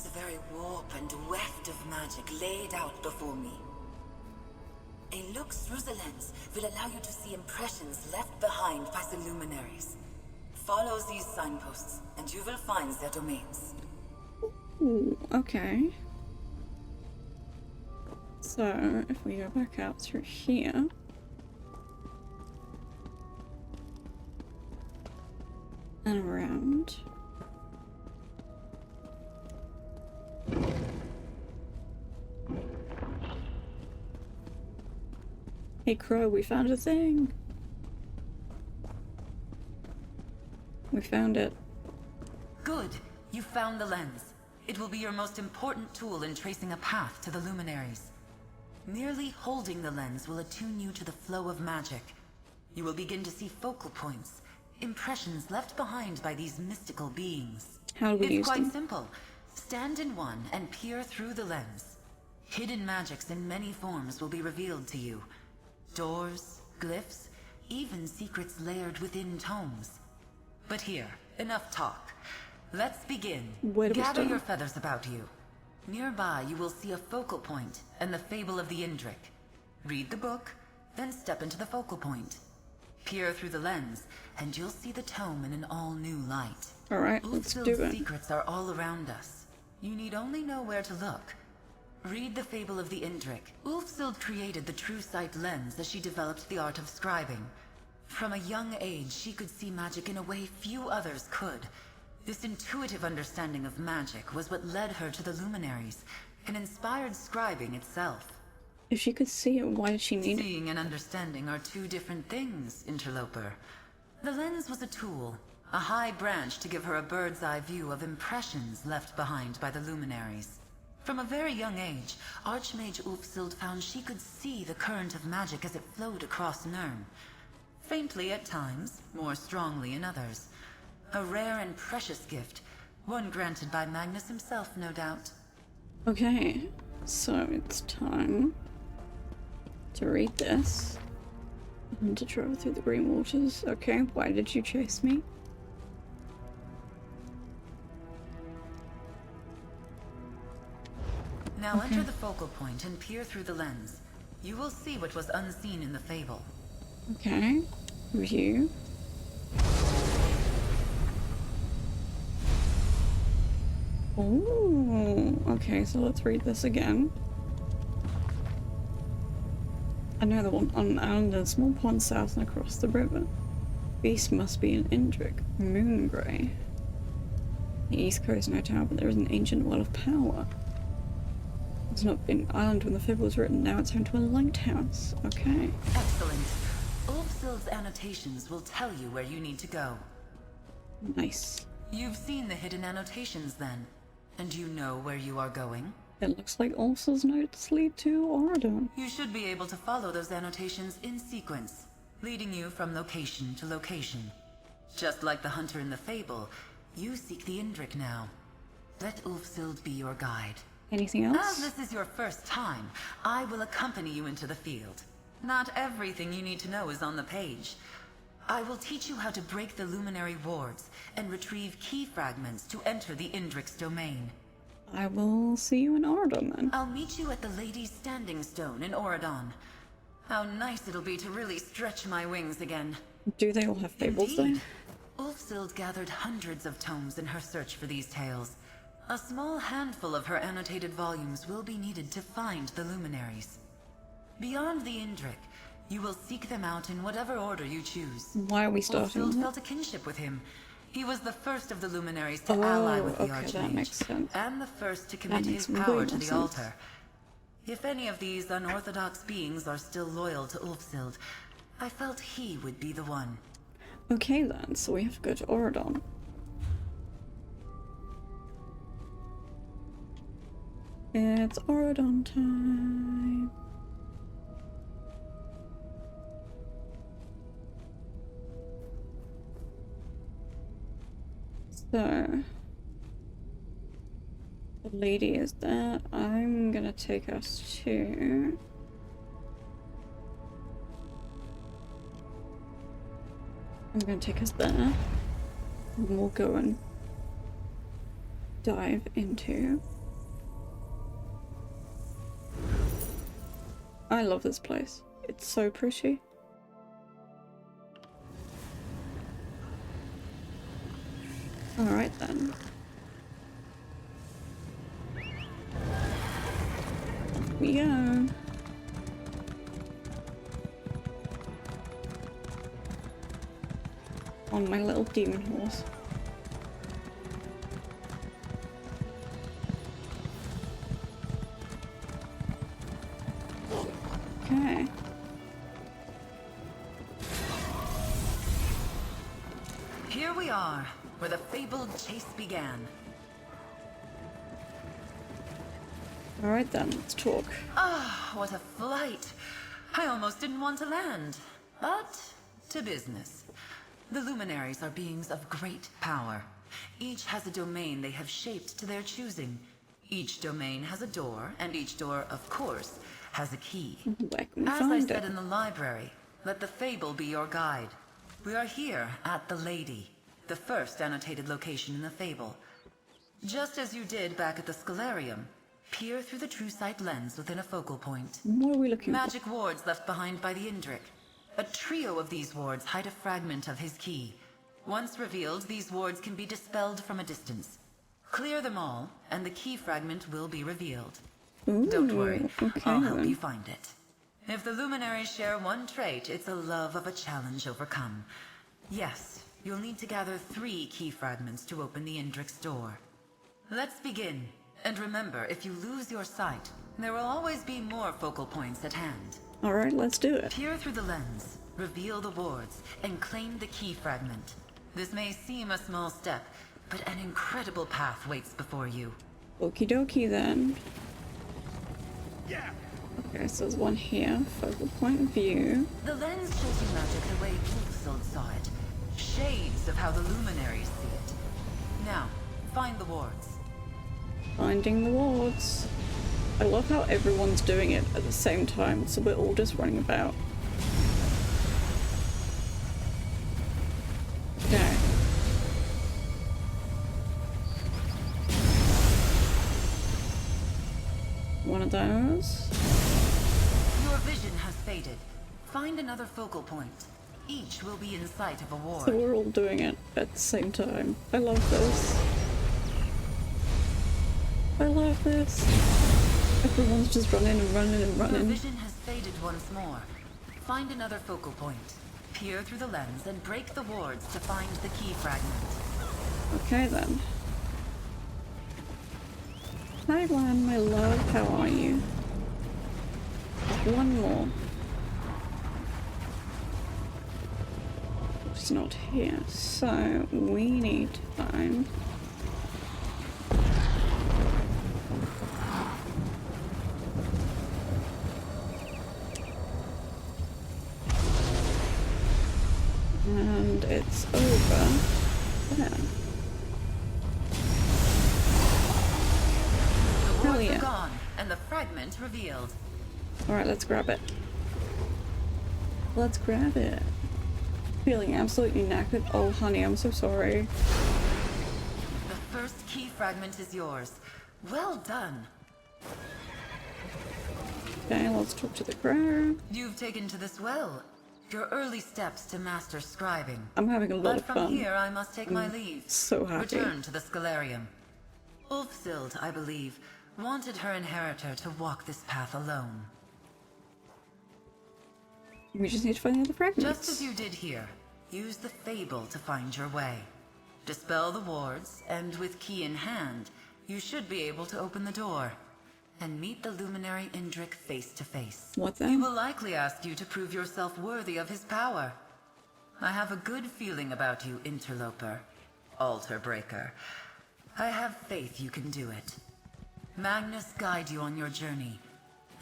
The very warp and weft of magic laid out before me. A look through the lens will allow you to see impressions left behind by the luminaries. Follow these signposts, and you will find their domains. Ooh, okay. So, if we go back out through here... and around. Hey Crow, we found a thing! We found it. Good. You found the lens. It will be your most important tool in tracing a path to the luminaries. Merely holding the lens will attune you to the flow of magic. You will begin to see focal points, impressions left behind by these mystical beings. How do we use them? It's quite simple. Stand in one and peer through the lens. Hidden magics in many forms will be revealed to you. Doors, glyphs, even secrets layered within tomes. But here, enough talk. Let's begin. Gather your feathers about you. Nearby you will see a focal point and the Fable of the Indrik. Read the book, then step into the focal point. Peer through the lens, and you'll see the tome in an all-new light. Alright, let's do it. Secrets are all around us. You need only know where to look. Read the Fable of the Indrik. Ulfsild created the True Sight lens as she developed the art of scribing. From a young age, she could see magic in a way few others could. This intuitive understanding of magic was what led her to the luminaries, and inspired scribing itself. If she could see it, why did she need it? Seeing and understanding are two different things, interloper. The lens was a tool, a high branch to give her a bird's-eye view of impressions left behind by the luminaries. From a very young age, Archmage Ulfsild found she could see the current of magic as it flowed across Nirn. Faintly at times, more strongly in others. A rare and precious gift, one granted by Magnus himself, no doubt. Okay, so it's time to read this and to travel through the green waters. Okay, why did you chase me? Now enter the focal point and peer through the lens. You will see what was unseen in the fable. Okay, view. Oh, okay, so let's read this again. I know the one on an island in a small pond south and across the river. Beast must be an Indrik. Moongrey. The East Coast, no doubt, but there is an ancient well of power. It's not been an island when the fib was written, now it's home to a lighthouse. Okay. Excellent. Ulfsild's annotations will tell you where you need to go. Nice. You've seen the hidden annotations then, and you know where you are going? It looks like Ulfsild's notes lead to Oradon. You should be able to follow those annotations in sequence, leading you from location to location. Just like the hunter in the fable, you seek the Indrik now. Let Ulfsild be your guide. Anything else? As this is your first time, I will accompany you into the field. Not everything you need to know is on the page. I will teach you how to break the luminary wards and retrieve key fragments to enter the Indrik's domain. I will see you in Oradon then. I'll meet you at the Lady's Standing Stone in Oradon. How nice it'll be to really stretch my wings again. Do they all have fables then? Ulfsild gathered hundreds of tomes in her search for these tales. A small handful of her annotated volumes will be needed to find the luminaries. Beyond the Indrik, you will seek them out in whatever order you choose. Why are we starting? Ulfsild felt a kinship with him. He was the first of the luminaries to ally with the Archmage, that makes sense. and the first to commit his power to the altar. If any of these unorthodox beings are still loyal to Ulfsild, I felt he would be the one. Okay then, so we have to go to Oradon. It's Oradon time. So, the lady is there. I'm gonna take us to... I'm gonna take us there. And we'll go and dive into... I love this place. It's so pretty. Alright then. Off we go. On my little demon horse. Okay. Here we are, where the fabled chase began. Alright then, let's talk. Ah, what a flight! I almost didn't want to land. But, to business. The luminaries are beings of great power. Each has a domain they have shaped to their choosing. Each domain has a door, and each door, of course, has a key. As I said in the library, let the fable be your guide. We are here at the Lady, the first annotated location in the fable. Just as you did back at the Scholarium, peer through the true sight lens within a focal point. What are we looking for? Magic wards left behind by the Indrik. A trio of these wards hide a fragment of his key. Once revealed, these wards can be dispelled from a distance. Clear them all, and the key fragment will be revealed. Ooh, Don't worry, okay, I'll help then. you find it. If the luminaries share one trait, it's a love of a challenge overcome. Yes, you'll need to gather 3 key fragments to open the Indrik's door. Let's begin. And remember, if you lose your sight, there will always be more focal points at hand. Alright, let's do it. Peer through the lens, reveal the wards, and claim the key fragment. This may seem a small step, but an incredible path waits before you. Okie dokie then. Okay, so there's one here. Focal point of view. The lens shows you magic the way Ulfsild saw it. Shades of how the luminaries see it. Now, find the wards. Finding the wards. I love how everyone's doing it at the same time, so we're all just running about. Okay. One of those. Your vision has faded. Find another focal point. Each will be in sight of a ward. So we're all doing it at the same time. I love this. I love this. Everyone's just running and running and Your running. vision has faded once more. Find another focal point. Peer through the lens and break the wards to find the key fragment. Okay then. Hi Lan, my love, how are you? One more. It's not here, so we need to find... And it's over there. The wards are gone, and the fragment revealed. Alright, let's grab it. Let's grab it. Feeling absolutely knackered. Oh, honey, I'm so sorry. The first key fragment is yours. Well done. Okay, let's talk to the crowd. You've taken to this well. Your early steps to master scribing. I'm having a lot of fun. But from here, I must take my leave. So happy. Return to the Scalarium. Ulfsild, I believe, wanted her inheritor to walk this path alone. We just need to find the other fragments. Just as you did here, use the fable to find your way. Dispel the wards, and with key in hand, you should be able to open the door and meet the luminary Indrik face to face. What then? He will likely ask you to prove yourself worthy of his power. I have a good feeling about you, interloper, altar breaker. I have faith you can do it. Magnus guide you on your journey,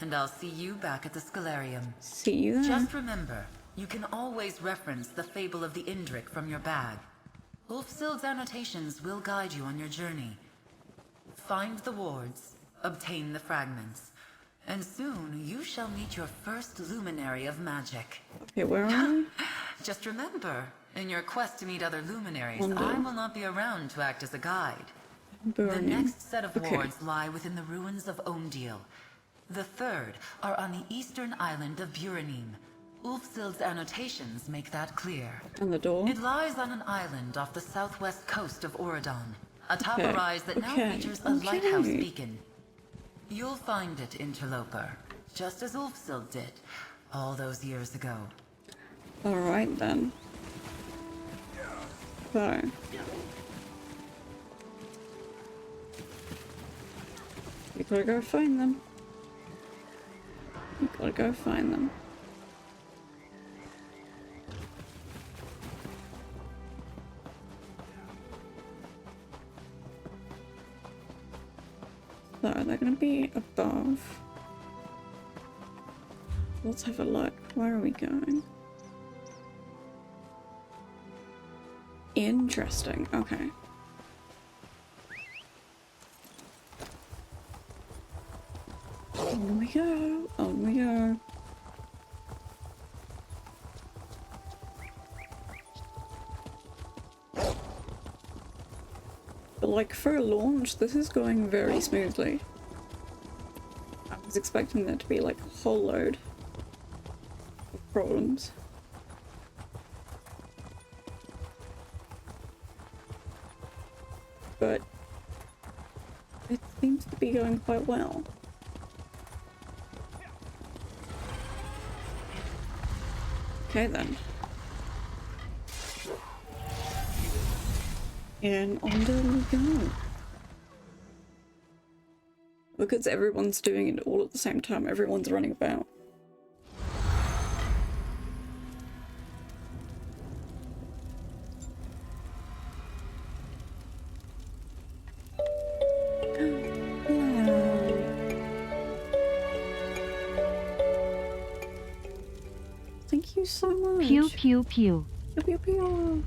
and I'll see you back at the Scalarium. See you then. Just remember, you can always reference the fable of the Indrik from your bag. Ulfsild's annotations will guide you on your journey. Find the wards, obtain the fragments, and soon you shall meet your first luminary of magic. Okay, where are we? Just remember, in your quest to meet other luminaries, I will not be around to act as a guide. The next set of wards lie within the ruins of Omdil. The third are on the eastern island of Buranim. Ulfsild's annotations make that clear. And the door? It lies on an island off the southwest coast of Oradon, atop a rise that now features a lighthouse beacon. You'll find it, interloper, just as Ulfsild did all those years ago. Alright then. So. We gotta go find them. We gotta go find them. So they're gonna be above. Let's have a look. Where are we going? Interesting. Okay. On we go. On we go. But like for a launch, this is going very smoothly. I was expecting there to be like a whole load of problems. But it seems to be going quite well. Okay then. And on we go. Because everyone's doing it all at the same time, everyone's running about. Thank you so much. Pew pew pew. Pew pew pew.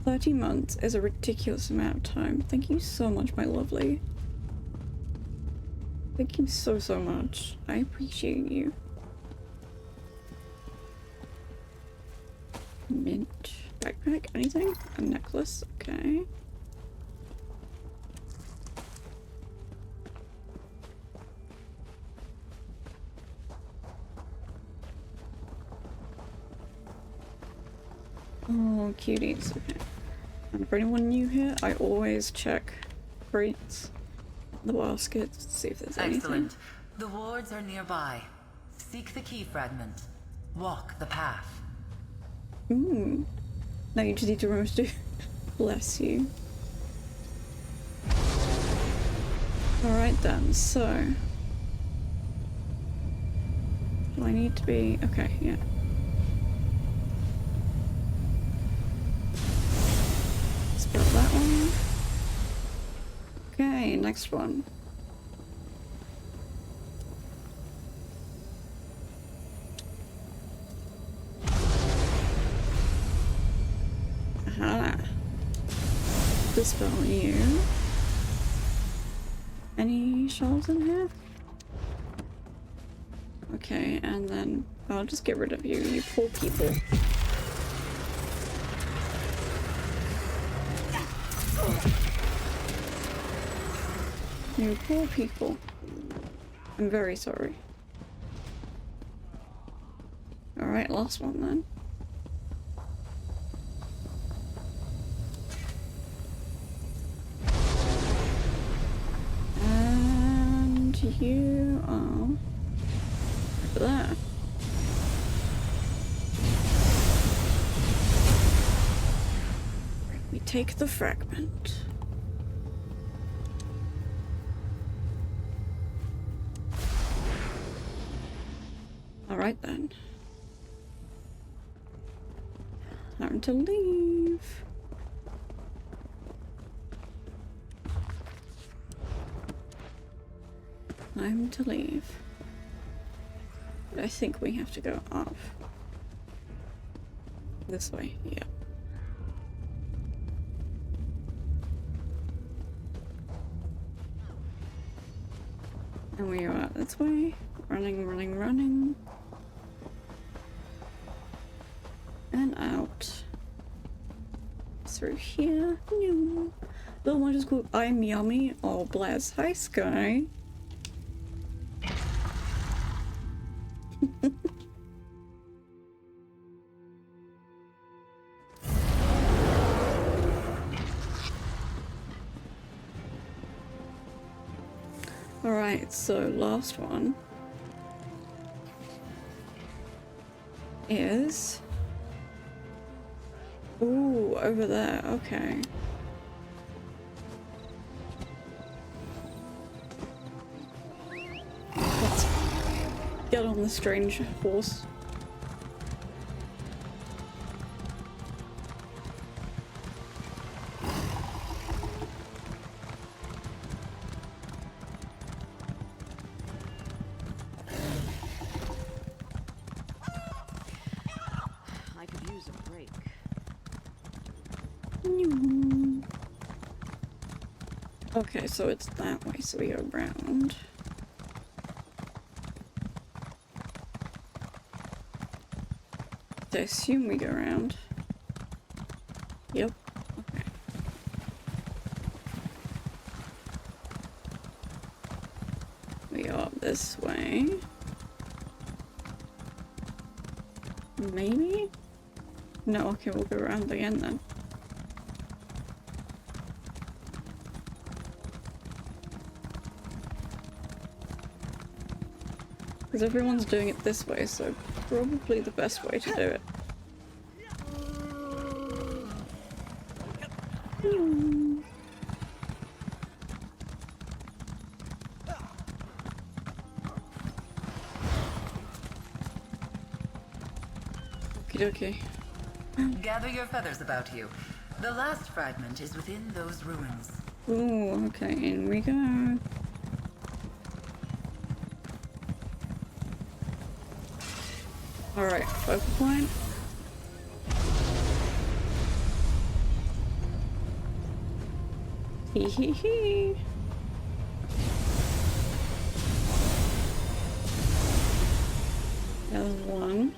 30 months is a ridiculous amount of time. Thank you so much, my lovely. Thank you so much. I appreciate you. Mint. Backpack? Anything? A necklace? Okay. Oh, cuties. Okay. And for anyone new here, I always check crates, the baskets, to see if there's anything. Excellent. The wards are nearby. Seek the key fragment. Walk the path. Ooh. Now you just need to remember to do. Bless you. Alright then, so. Do I need to be. Okay, yeah. Spell that one. Okay, next one. Aha. Dispel you. Any shells in here? Okay, and then I'll just get rid of you, you poor people. You poor people. I'm very sorry. Alright, last one then. And you are over there. We take the fragment. Alright then. Time to leave. Time to leave. But I think we have to go up. This way, yeah. And we are out this way. Running, running, running. And out. Through here. No. Little one is called I'm Yummy. Oh, bless. Hi, Sky. Alright, so last one is... Ooh, over there, okay. Let's get on the strange horse. Okay, so it's that way, so we go around. I assume we go around. Yep. Okay. We go up this way. Maybe? No, okay, we'll go around again then. Because everyone's doing it this way, so probably the best way to do it. Okie dokie. Gather your feathers about you. The last fragment is within those ruins. Ooh, okay, in we go. Alright, focal point. Hee hee hee. There's one.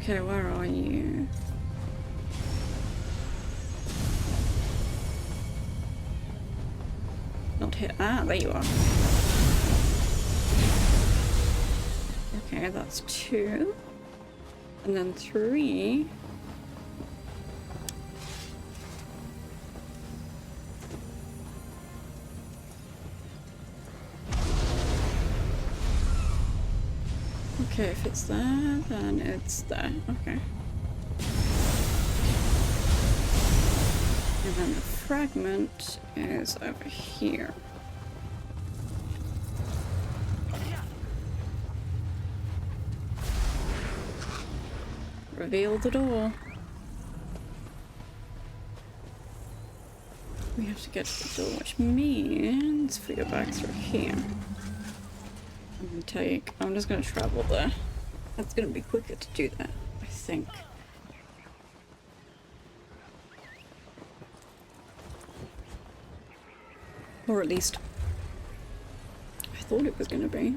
Okay, where are you? Not here. Ah, there you are. Okay, that's 2. And then 3. Okay, if it's there, then it's there. Okay. And then the fragment is over here. Reveal the door. We have to get to the door, which means if we go back through here, I'm just gonna travel there. That's gonna be quicker to do that, I think. Or at least I thought it was gonna be.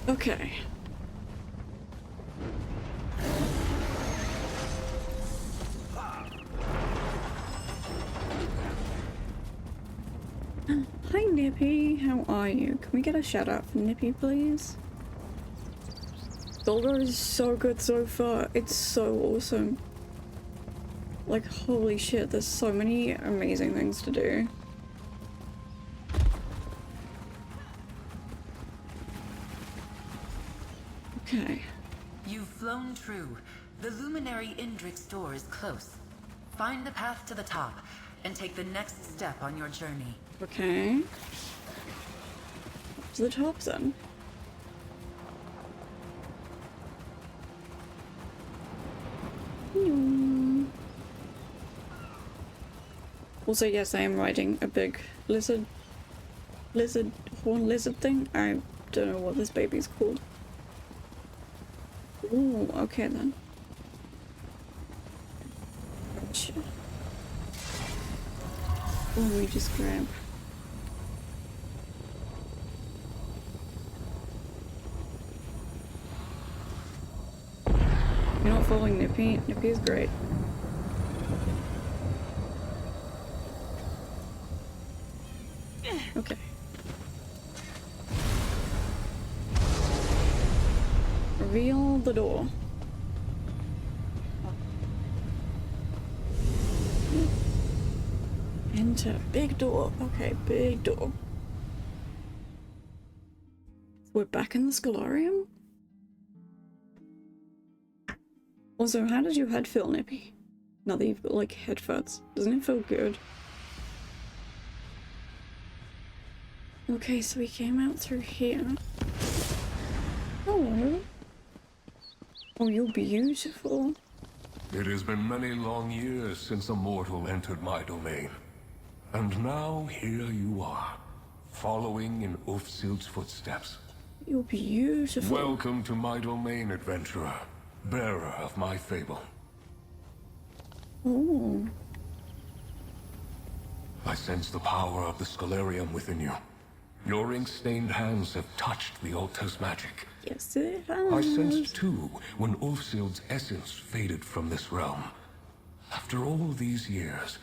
Okay. Hi Nippy, how are you? Can we get a shout out for Nippy, please? Golder is so good so far. It's so awesome. Like, holy shit, there's so many amazing things to do. Okay. You've flown true. The Luminary Indrik's door is close. Find the path to the top and take the next step on your journey. Okay. Up to the top then. Also, yes, I am riding a big horn lizard thing. I don't know what this baby's called. Ooh, okay then. Gotcha. Oh, we just grab. You're not following Nippy. Nippy is great. Okay. Reveal the door. Enter. Big door. Okay, big door. We're back in the Scholarium? Also, how does your head feel, Nippy? Now that you've got, like, headphones. Doesn't it feel good? Okay, so we came out through here. Hello. Oh, you're beautiful. It has been many long years since a mortal entered my domain. And now here you are, following in Ulfsild's footsteps. You're beautiful. Welcome to my domain, adventurer, bearer of my fable. Oh. I sense the power of the Scholarium within you. Your ink-stained hands have touched the altar's magic. Yes, it has. I sensed too when Ulfsild's essence faded from this realm. After all these years,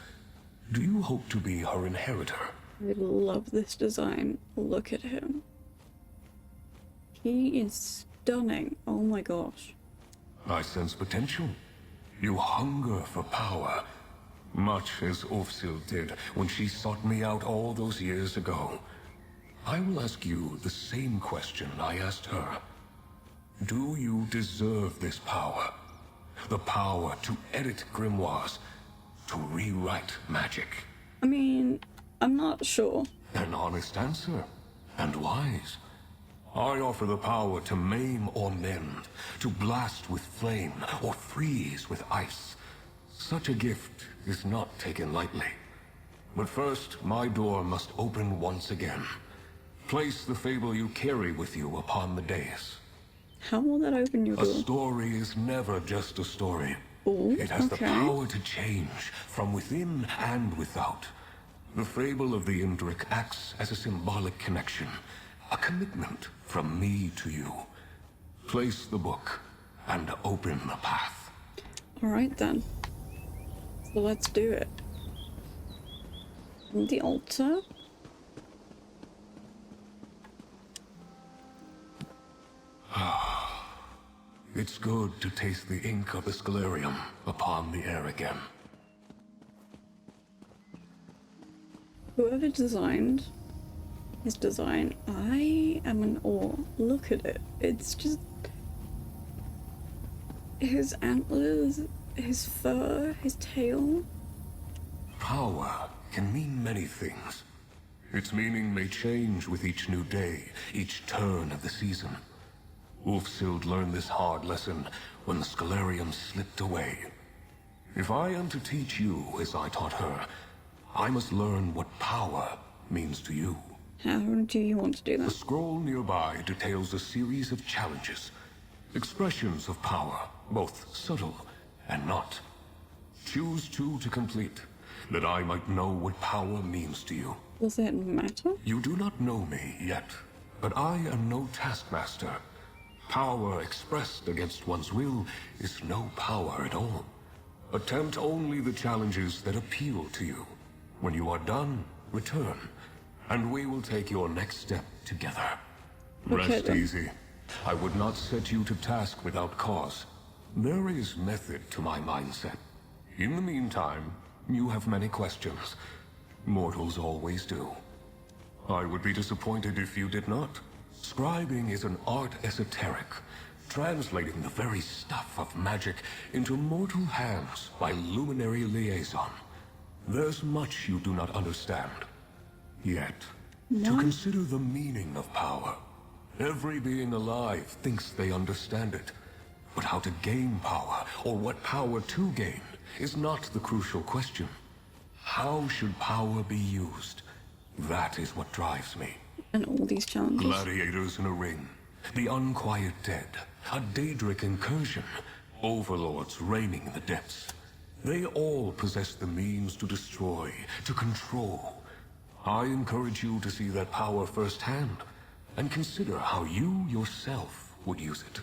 do you hope to be her inheritor? I love this design. Look at him. He is stunning. Oh my gosh. I sense potential. You hunger for power, much as Ulfsild did when she sought me out all those years ago. I will ask you the same question I asked her. Do you deserve this power? The power to edit grimoires, to rewrite magic? I mean, I'm not sure. An honest answer, and wise. I offer the power to maim or mend, to blast with flame or freeze with ice. Such a gift is not taken lightly. But first, my door must open once again. Place the fable you carry with you upon the dais. How will that open your door? A story is never just a story. Ooh, it has okay. the power to change from within and without. The fable of the Indrik acts as a symbolic connection, a commitment from me to you. Place the book and open the path. Alright then. So let's do it. The altar. It's good to taste the ink of the Scalarium upon the air again. Whoever designed his design, I am in awe. Look at it. It's just... his antlers, his fur, his tail. Power can mean many things. Its meaning may change with each new day, each turn of the season. Ulfsild learned this hard lesson when the Scalarium slipped away. If I am to teach you as I taught her, I must learn what power means to you. How do you want to do that? The scroll nearby details a series of challenges, expressions of power, both subtle and not. Choose two to complete, that I might know what power means to you. Does it matter? You do not know me yet, but I am no taskmaster. Power expressed against one's will is no power at all. Attempt only the challenges that appeal to you. When you are done, return, and we will take your next step together. Okay, Rest then. easy. I would not set you to task without cause. There is method to my mindset. In the meantime, you have many questions. Mortals always do. I would be disappointed if you did not. Scribing is an art esoteric, translating the very stuff of magic into mortal hands by luminary liaison. There's much you do not understand. Yet, to consider the meaning of power. Every being alive thinks they understand it. But how to gain power, or what power to gain, is not the crucial question. How should power be used? That is what drives me. And all these challenges. Gladiators in a ring, the unquiet dead, a Daedric incursion, overlords reigning in the depths. They all possess the means to destroy, to control. I encourage you to see that power firsthand, and consider how you yourself would use it.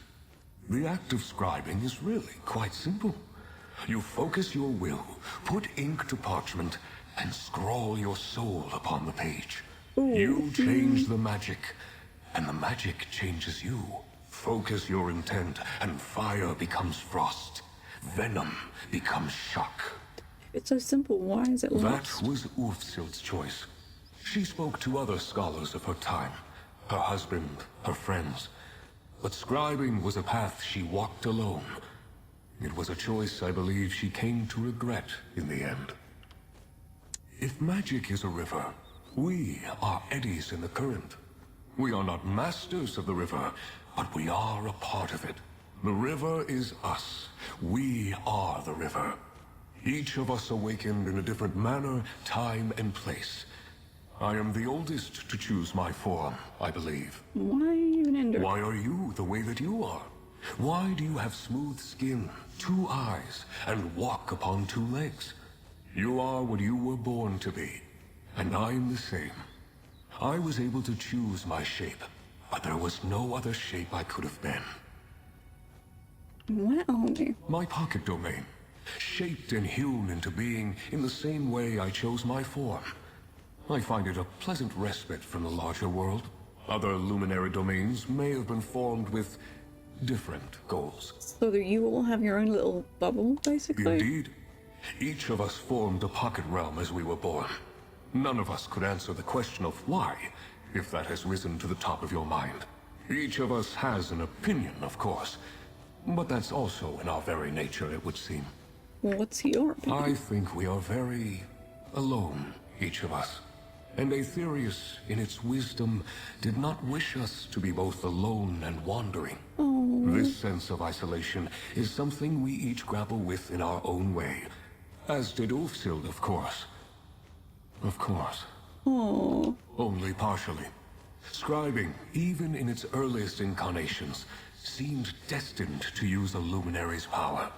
The act of scribing is really quite simple. You focus your will, put ink to parchment, and scrawl your soul upon the page. You change the magic, and the magic changes you. Focus your intent, and fire becomes frost. Venom becomes shock. It's so simple, why is it lost? That was Ulfsild's choice. She spoke to other scholars of her time, her husband, her friends. But scribing was a path she walked alone. It was a choice I believe she came to regret in the end. If magic is a river, we are eddies in the current. We are not masters of the river, but we are a part of it. The river is us. We are the river. Each of us awakened in a different manner, time, and place. I am the oldest to choose my form, I believe. Why are you an ender? Why are you the way that you are? Why do you have smooth skin, 2 eyes, and walk upon 2 legs? You are what you were born to be, and I'm the same. I was able to choose my shape, but there was no other shape I could have been. What are we? My pocket domain, shaped and hewn into being in the same way I chose my form. I find it a pleasant respite from the larger world. Other luminary domains may have been formed with different goals. So that you all have your own little bubble, basically? Indeed. Each of us formed a pocket realm as we were born. None of us could answer the question of why, if that has risen to the top of your mind. Each of us has an opinion, of course, but that's also in our very nature, it would seem. Well, what's your opinion? I think we are very alone, each of us. And Aetherius, in its wisdom, did not wish us to be both alone and wandering. Oh. This sense of isolation is something we each grapple with in our own way. As did Ulfsild, of course. Of course. Oh. Only partially. Scribing, even in its earliest incarnations, seemed destined to use a luminary's power.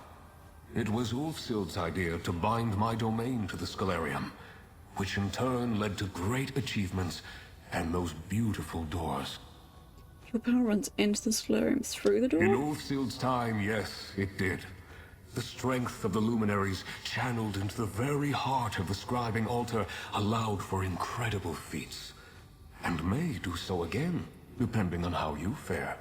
It was Ulfsild's idea to bind my domain to the Scalarium, which in turn led to great achievements and those beautiful doors. Your power runs into the Scalarium through the door? In Ulfsild's time, yes, it did. The strength of the luminaries, channeled into the very heart of the scribing altar, allowed for incredible feats. And may do so again, depending on how you fare.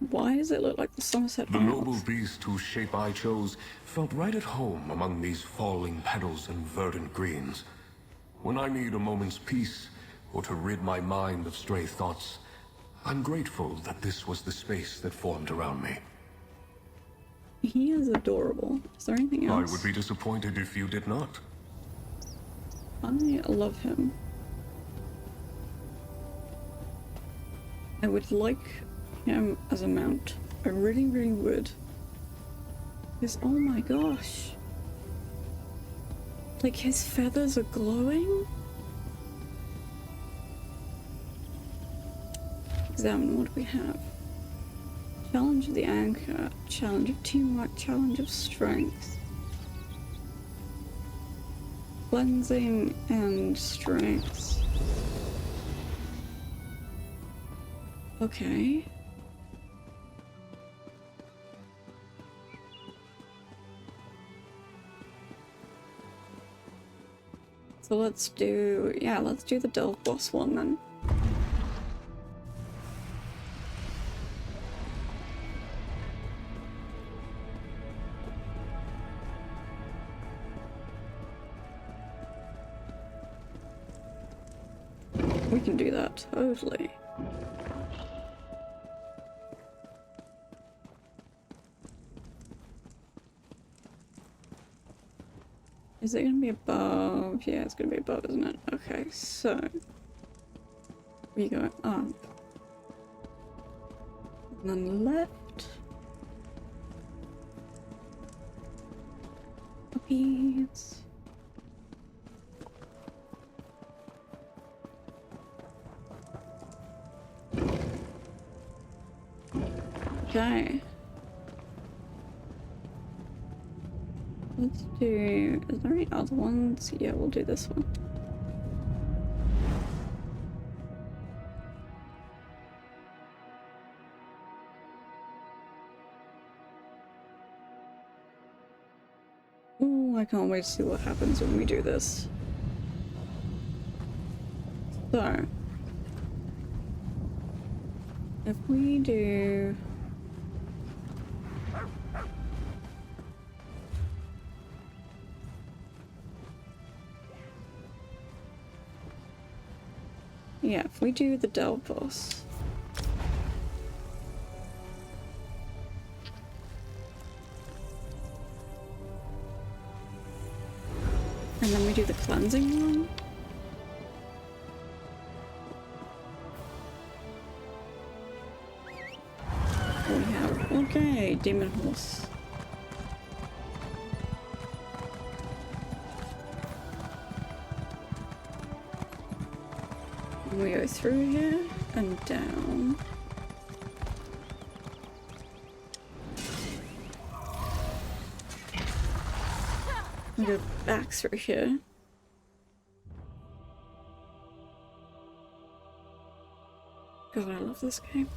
Why does it look like the Somerset The Isles? noble beast whose shape I chose felt right at home among these falling petals and verdant greens. When I need a moment's peace, or to rid my mind of stray thoughts, I'm grateful that this was the space that formed around me. He is adorable. Is there anything else? I would be disappointed if you did not. I love him. I would like him as a mount. I really, really would. Because, oh my gosh. Like, his feathers are glowing? Examine what we have. Challenge of the anchor, challenge of teamwork, challenge of strength. Cleansing and strength. Okay. So let's do, yeah, let's do the Delve boss one then. We can do that, totally. Is it gonna be above? Yeah, it's gonna be above, isn't it? Okay, so we go up. And then left. Puppies. Okay. Let's do... Is there any other ones? Yeah, we'll do this one. Ooh, I can't wait to see what happens when we do this. So... if we do... yeah, if we do the Delve boss. And then we do the cleansing one. We have, okay, Demon Horse. We go through here and down. We go back through here. God, I love this game.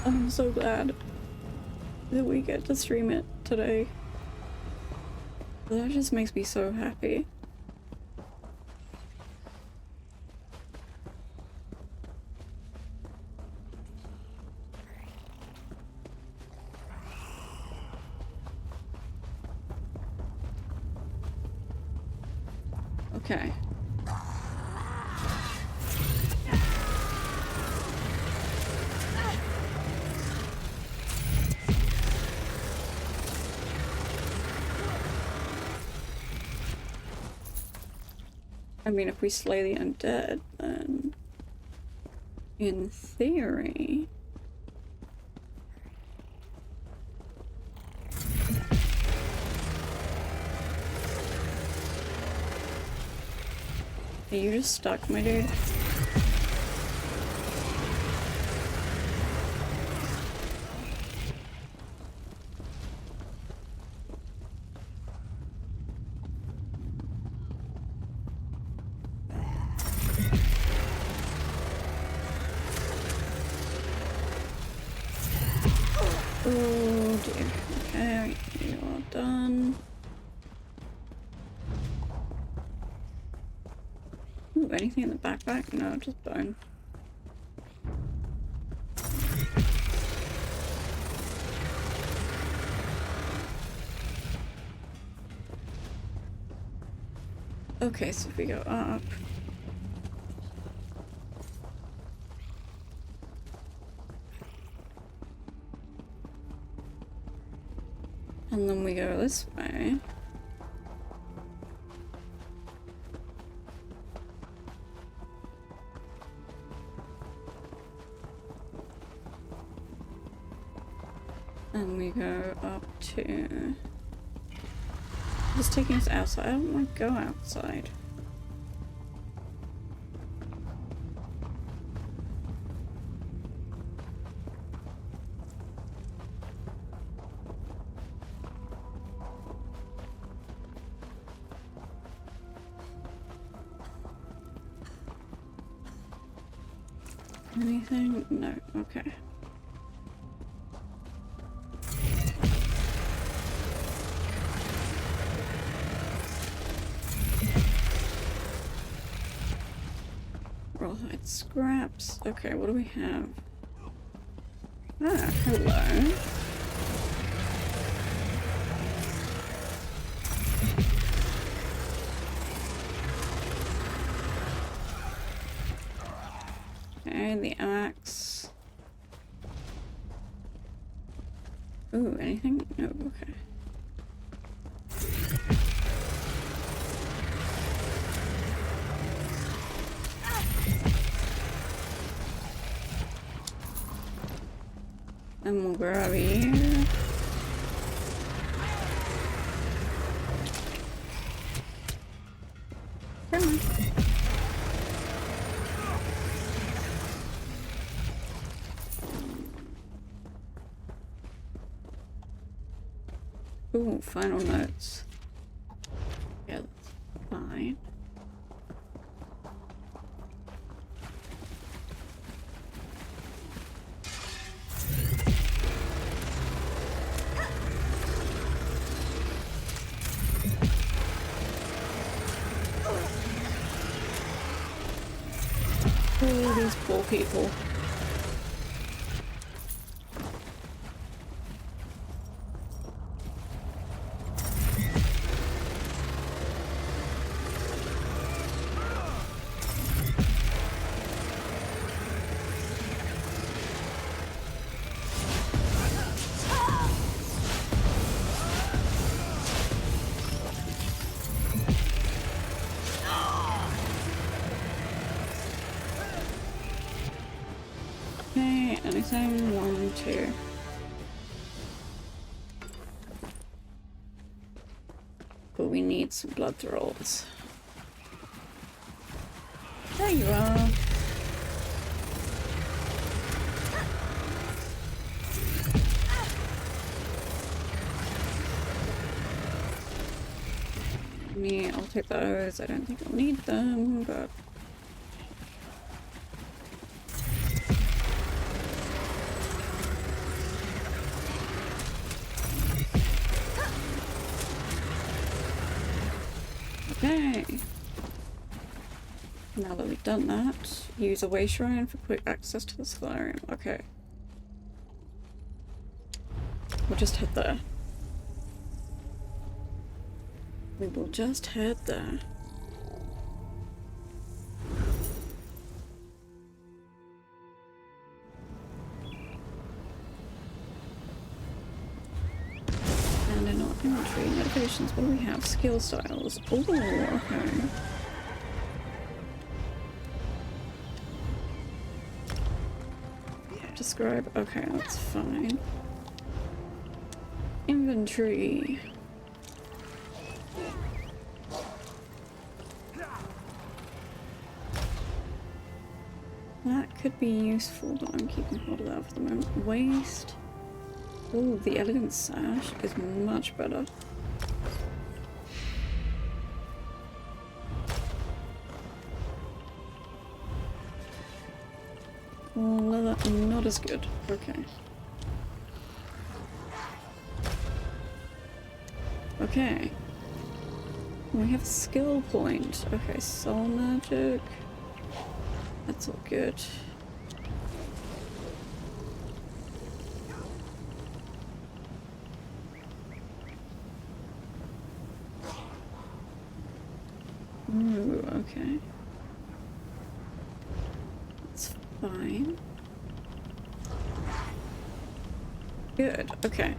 And I'm so glad that we get to stream it today. That just makes me so happy. Okay. I mean, if we slay the undead, then in theory... Are you just stuck, my dude? Oh dear. Okay, you are done. Ooh, anything in the backpack? No, just bone. Okay, so if we go up. And then we go this way. And we go up to... It's taking us outside. I don't want to go outside. Anything? No. Okay. Rawhide scraps. Okay, what do we have? Ah, hello. Okay, the axe. Ooh, anything? No, okay. And we'll grab you. Come on. Ooh, final notes. Yeah, that's fine. Oh, these poor people. Okay, anything? 1, 2. But we need some blood rolls. There you are. Me, I'll take those. I don't think I'll need them, but... Okay. Now that we've done that, use a way shrine for quick access to the solarium. Okay. We'll just head there. We will just head there. And in our inventory, notifications, what do we have? Skill styles. Ooh, okay. Describe. Okay, that's fine. Inventory. That could be useful, but I'm keeping hold of that for the moment. Waste. Oh, the elegant sash is much better. Leather, not as good. Okay. Okay. We have a skill point. Okay, soul magic. That's all good. okay. That's fine. Good, okay.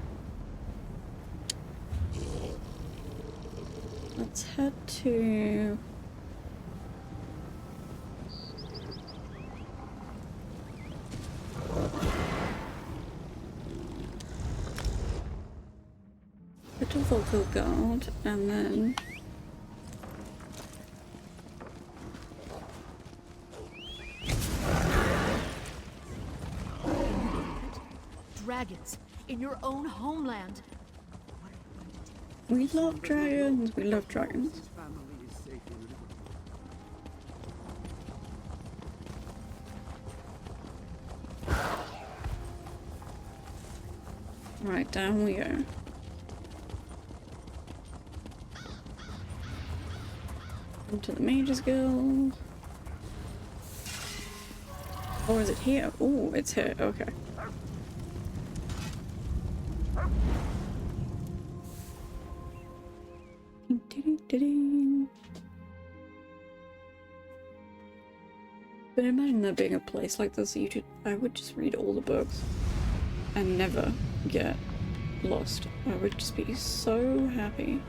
Let's head to... Little vocal guard, and then... Dragons in your own homeland. We love dragons, we love dragons. Right, down we go. Into the Mages Guild. Or is it here? Oh, it's here, okay. But imagine there being a place like this, I would just read all the books and never get lost. I would just be so happy.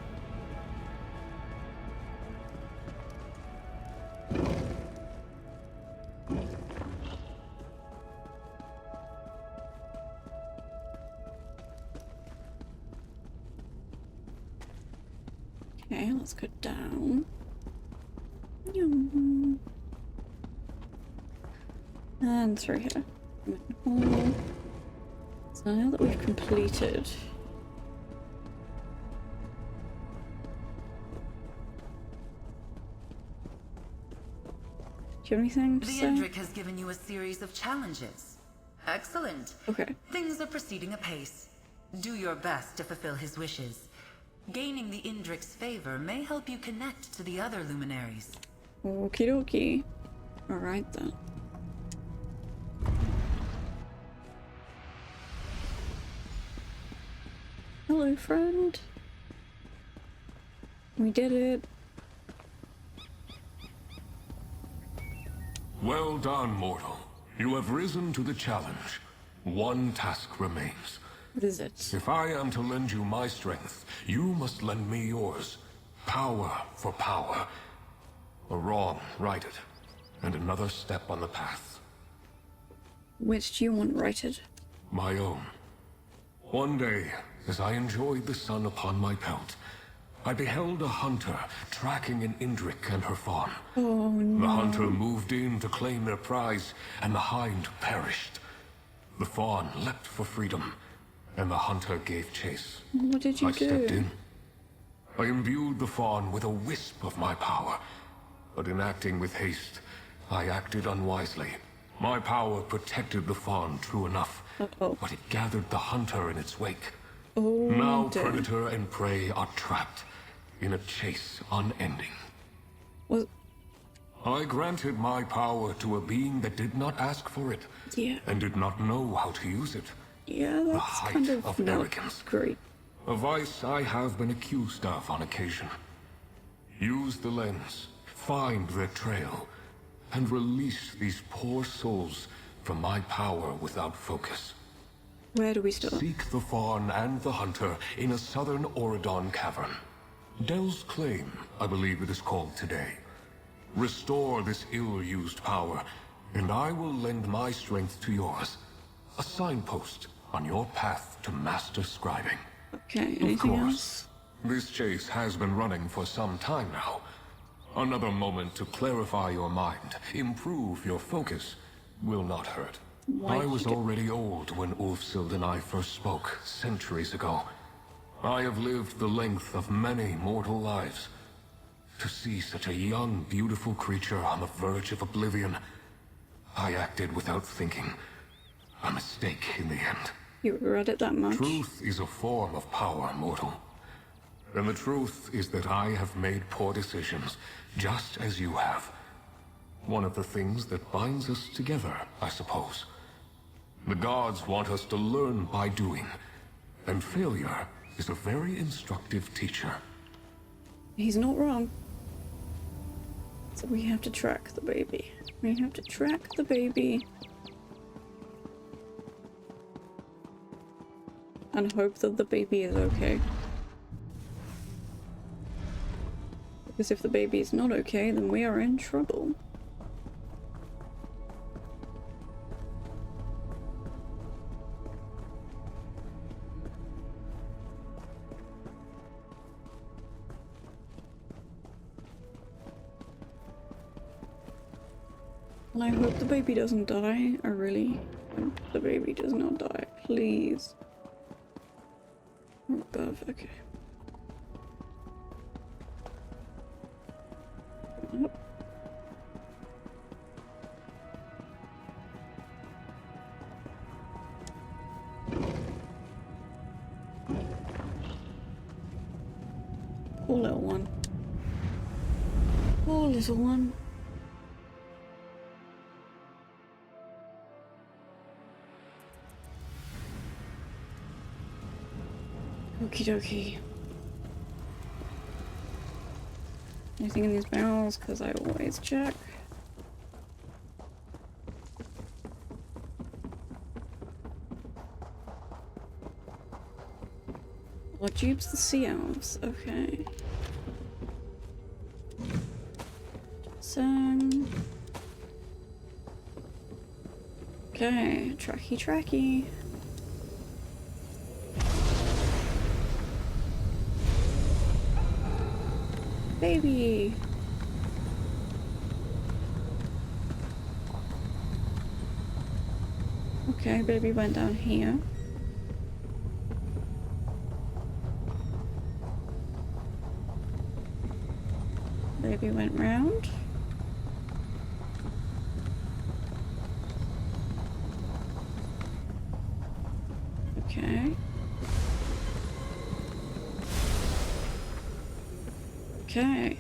Okay, let's go down. Yum. And through here. So now that we've completed... Do you have anything to the say? Indrik has given you a series of challenges. Excellent. Okay. Things are proceeding apace. Do your best to fulfill his wishes. Gaining the Indrik's favor may help you connect to the other luminaries. Okie dokie. Alright then. Hello, friend. We did it. Well done, mortal. You have risen to the challenge. One task remains. What is it? If I am to lend you my strength, you must lend me yours. Power for power. A wrong righted, and another step on the path. Which do you want righted? My own. One day, as I enjoyed the sun upon my pelt, I beheld a hunter tracking an Indrik and her fawn. Oh no. The hunter moved in to claim their prize, and the hind perished. The fawn leapt for freedom, and the hunter gave chase. What did you do? I stepped in. I imbued the fawn with a wisp of my power, but in acting with haste, I acted unwisely. My power protected the fawn, true enough, but it gathered the hunter in its wake. Oh, now dear. predator and prey are trapped in a chase unending. What? I granted my power to a being that did not ask for it, and did not know how to use it. Yeah, The that's height kind of not arrogance. great. A vice I have been accused of on occasion. Use the lens, find their trail, and release these poor souls from my power without focus. Where do we start? Seek the fawn and the hunter in a southern Auridon cavern. Del's Claim, I believe it is called today. Restore this ill-used power, and I will lend my strength to yours. A signpost on your path to master scribing. Okay, Of anything course, else? this chase has been running for some time now. Another moment to clarify your mind, improve your focus, will not hurt. Why I was did- already old when Ulfsild and I first spoke, centuries ago. I have lived the length of many mortal lives. To see such a young, beautiful creature on the verge of oblivion, I acted without thinking. A mistake in the end. You regret it that much? Truth is a form of power, mortal. And the truth is that I have made poor decisions, just as you have. One of the things that binds us together, I suppose. The gods want us to learn by doing, and failure is a very instructive teacher. He's not wrong. So we have to track the baby. We have to track the baby. And hope that the baby is okay. Because if the baby is not okay, then we are in trouble. And I hope the baby doesn't die. I really hope the baby does not die. Please. We're above, okay. Yep. Poor little one. Poor little one. Okie dokie. Anything in these barrels? Because I always check. What dupes the sea elves? Okay. Some. Okay, tracky. Baby! Okay, baby went down here. Baby went round. Okay. Okay.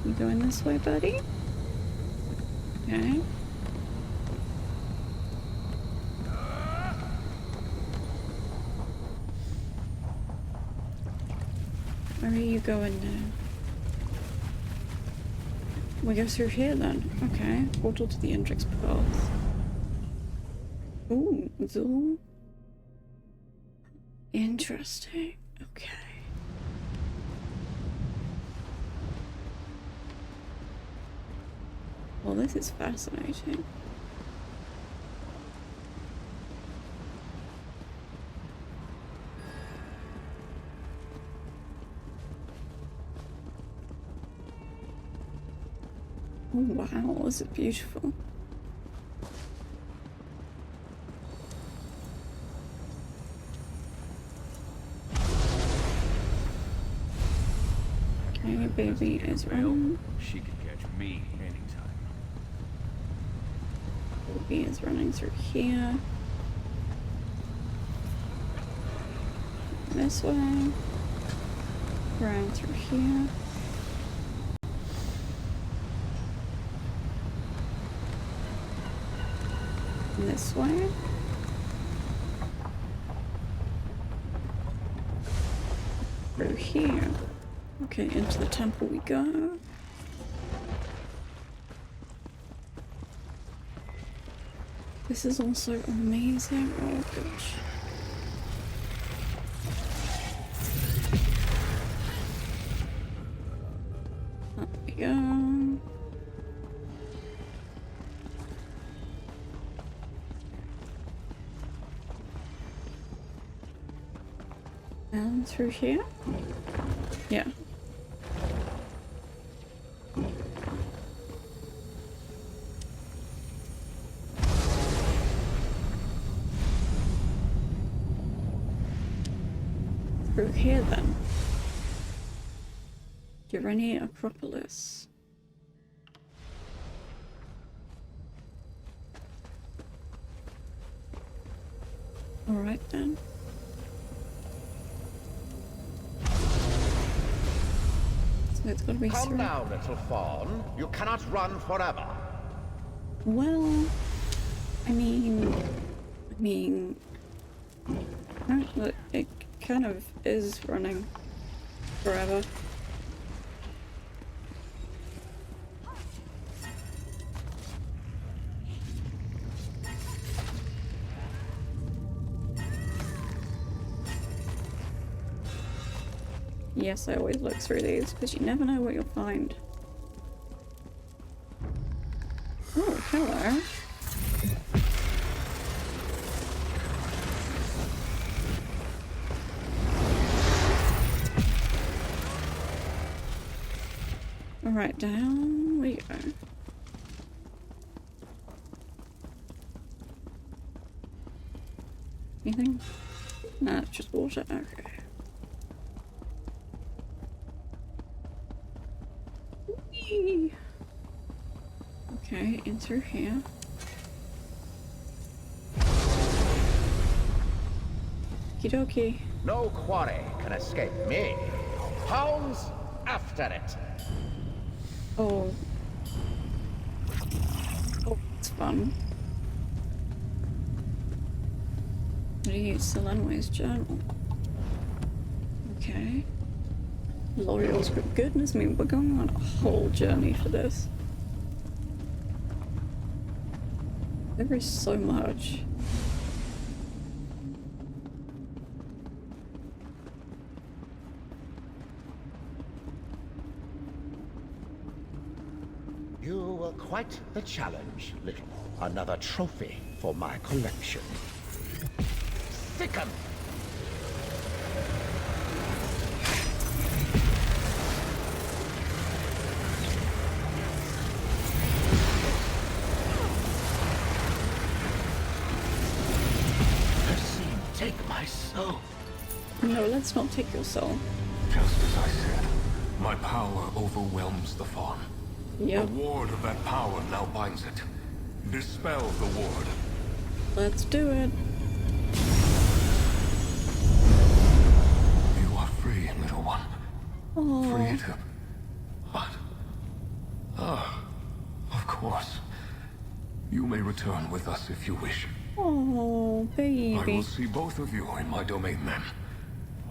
You going this way, buddy? Okay. Where are you going now? We go through here then. Okay. Portal to the Endrix Path. Ooh, Zool. Interesting. Okay. Well, this is fascinating. Oh wow, this is beautiful. Okay, baby is running. She can catch me anytime. Baby is running through here. This way. Around through here. This way. Through here. Okay, into the temple we go. This is also amazing. Oh gosh. Up we go. And through here? Yeah. Through here then. Urania Acropolis. Alright then. So it's gotta be Come through. now, little fawn. You cannot run forever. Well, I mean, kind of is running forever. Yes, I always look through these because you never know what you'll find. Oh, hello. Alright, down we go. Anything? Nah, it's just water. Okay. Whee! Okay, in through here. Okie dokie. No quarry can escape me. Hounds after it. Oh. Oh, it's fun. Read Selenoi's journal. Okay. L'Oreal's good. Goodness me, we're going on a whole journey for this. There is so much. You were quite the challenge, little. Another trophy for my collection. Stick 'em! Take my soul. No, let's not take your soul. Just as I said, my power overwhelms the fawn. Yep. The ward of that power now binds it. Dispel the ward. Let's do it. You are free, little one. Aww. Free to... But... of course. You may return with us if you wish. Oh, baby. I will see both of you in my domain then.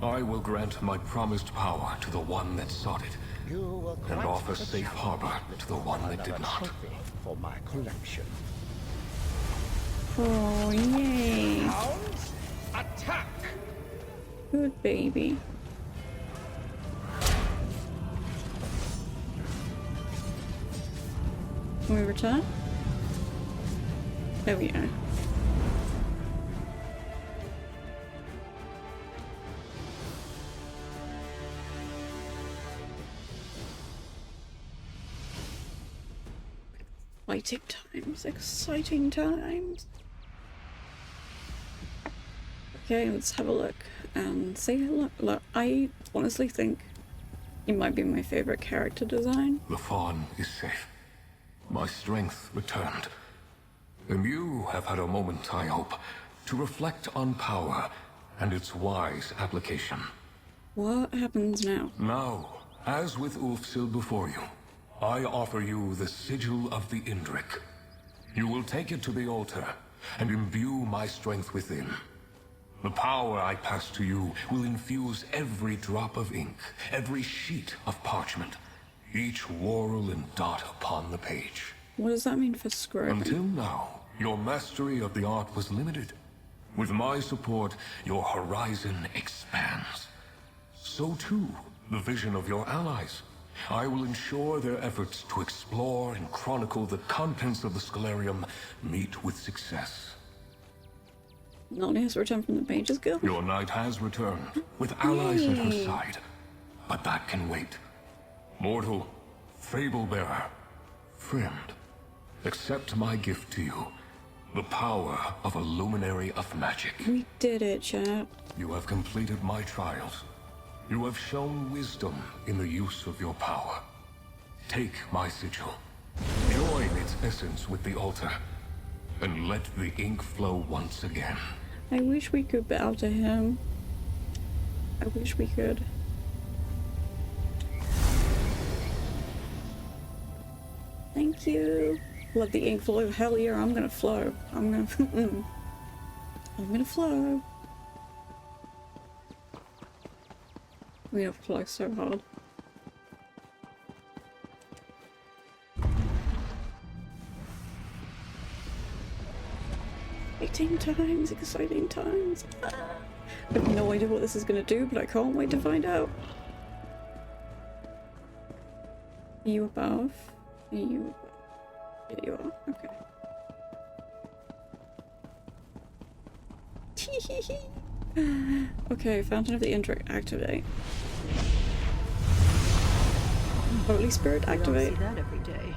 I will grant my promised power to the one that sought it, and offer safe harbor to the one that did not. For my collection. Oh, yay. Hounds, attack! Good baby. Can we return? There we go. Exciting times, exciting times. Okay, let's have a look and see. Look, I honestly think he might be my favorite character design. The fawn is safe. My strength returned. And you have had a moment, I hope, to reflect on power and its wise application. What happens now? Now, as with Ulfsil before you, I offer you the sigil of the Indrik. You will take it to the altar and imbue my strength within. The power I pass to you will infuse every drop of ink, every sheet of parchment, each whorl and dot upon the page. What does that mean for scribing? Until now, your mastery of the art was limited. With my support, your horizon expands. So too, the vision of your allies. I will ensure their efforts to explore and chronicle the contents of the Scholarium meet with success. Nani has returned from the Mages Guild? Your knight has returned, with allies at her side. But that can wait. Mortal, fable-bearer, friend, accept my gift to you. The power of a luminary of magic. We did it, chat. You have completed my trials. You have shown wisdom in the use of your power. Take my sigil. Join its essence with the altar. And let the ink flow once again. I wish we could bow to him. I wish we could. Thank you. Let the ink flow. Hell yeah, I'm gonna flow. I'm gonna flow. We have to so hard. Times, exciting times. I have no idea what this is gonna do, but I can't wait to find out. Are you above? Are you above? Yeah, you are. Okay. Okay, Fountain of the Indrik, activate. Holy Spirit, activate. We don't see that every day.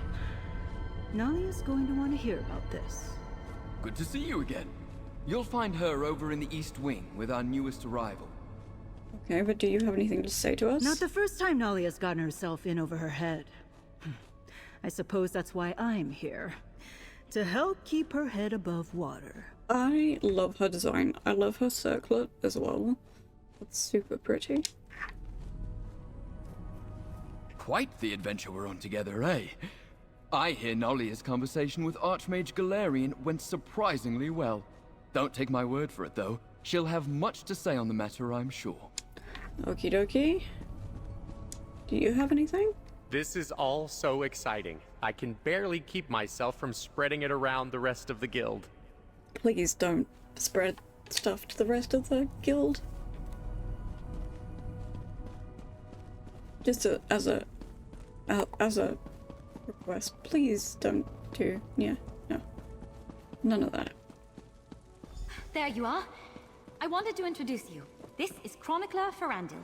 Nalia's going to want to hear about this. Good to see you again. You'll find her over in the East Wing with our newest arrival. Okay, but do you have anything to say to us? Not the first time Nalia's gotten herself in over her head. I suppose that's why I'm here. To help keep her head above water. I love her design. I love her circlet as well. It's super pretty. Quite the adventure we're on together, eh? I hear Nolia's conversation with Archmage Galarian went surprisingly well. Don't take my word for it, though. She'll have much to say on the matter, I'm sure. Okie dokie. Do you have anything? This is all so exciting. I can barely keep myself from spreading it around the rest of the guild. Please don't spread stuff to the rest of the guild. Just as a request, please don't do. Yeah, no, none of that. There you are. I wanted to introduce you. This is Chronicler Ferandil.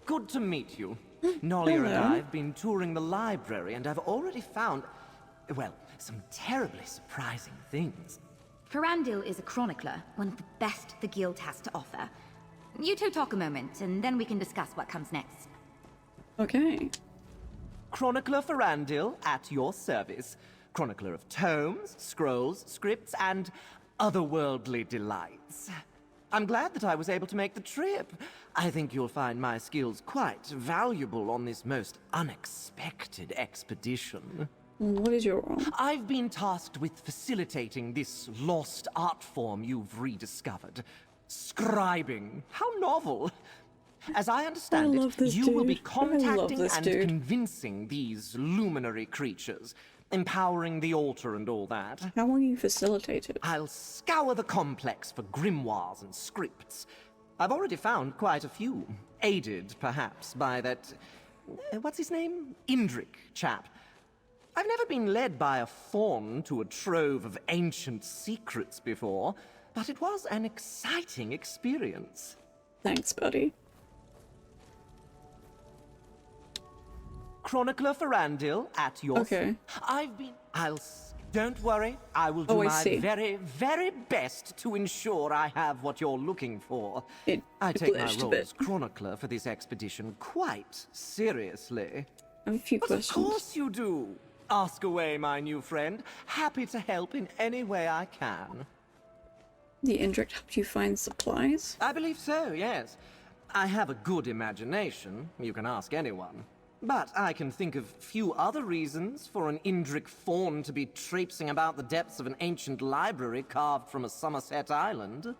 Good to meet you. Nolia and I have been touring the library and I've already found, well, some terribly surprising things. Ferandil is a chronicler, one of the best the guild has to offer. You two talk a moment, and then we can discuss what comes next. Okay. Chronicler Ferandil, at your service. Chronicler of tomes, scrolls, scripts, and otherworldly delights. I'm glad that I was able to make the trip. I think you'll find my skills quite valuable on this most unexpected expedition. What is your role? I've been tasked with facilitating this lost art form you've rediscovered. Scribing. How novel. As I understand it, you will be contacting and convincing these luminary creatures, empowering the altar and all that. How will you facilitate it? I'll scour the complex for grimoires and scripts. I've already found quite a few, aided perhaps by that... what's his name? Indrik chap. I've never been led by a faun to a trove of ancient secrets before, but it was an exciting experience. Thanks, buddy. Chronicler Ferandil, at your... Okay. Don't worry, I will do my very, very best to ensure I have what you're looking for. I take my role as chronicler for this expedition quite seriously. I have a few questions. Of course you do. Ask away, my new friend. Happy to help in any way I can. The Indrik helped you find supplies? I believe so, yes. I have a good imagination. You can ask anyone. But I can think of few other reasons for an Indrik faun to be traipsing about the depths of an ancient library carved from a Somerset island.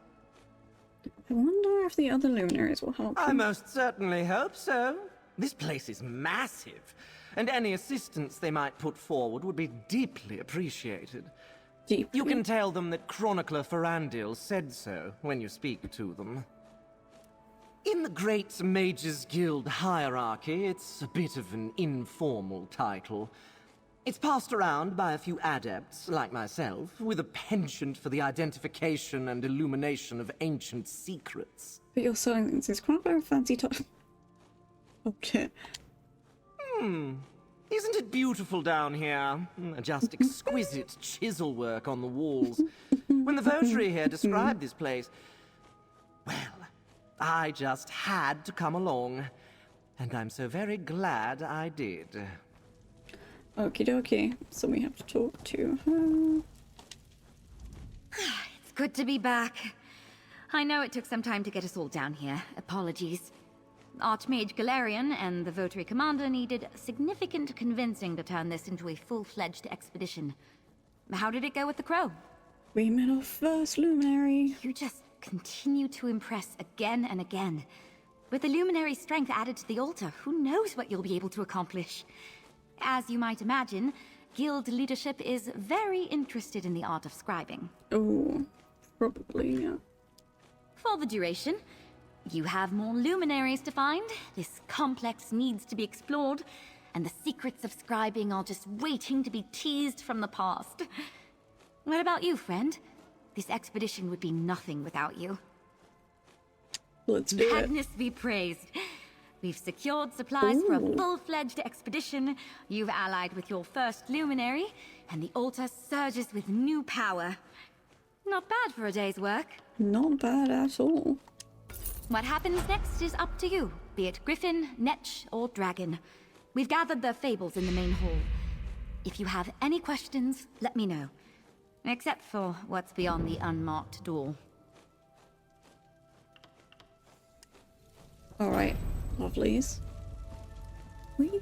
I wonder if the other luminaries will help. I most certainly hope so. This place is massive, and any assistance they might put forward would be deeply appreciated. Deeply? You can tell them that Chronicler Ferandil said so when you speak to them. In the Great Mages Guild hierarchy, it's a bit of an informal title. It's passed around by a few adepts, like myself, with a penchant for the identification and illumination of ancient secrets. But you're selling things. It's quite a fancy title. Okay. Isn't it beautiful down here? Just exquisite chisel work on the walls. When the votary here described this place, well, I just had to come along, and I'm so very glad I did. Okie dokie. So we have to talk to her. It's good to be back. I know it took some time to get us all down here. Apologies. Archmage Galarian and the Votary Commander needed significant convincing to turn this into a full-fledged expedition. How did it go with the Crow? We met our first luminary. You just continue to impress again and again. With the luminary strength added to the altar, who knows what you'll be able to accomplish? As you might imagine, guild leadership is very interested in the art of scribing. Oh, probably, yeah. For the duration. You have more luminaries to find, this complex needs to be explored, and the secrets of scribing are just waiting to be teased from the past. What about you, friend? This expedition would be nothing without you. Let's do it. Magnus be praised. We've secured supplies for a full-fledged expedition, you've allied with your first luminary, and the altar surges with new power. Not bad for a day's work. Not bad at all. What happens next is up to you, be it Griffin, Netch, or Dragon. We've gathered their fables in the main hall. If you have any questions, let me know. Except for what's beyond the unmarked door. Alright, lovelies. We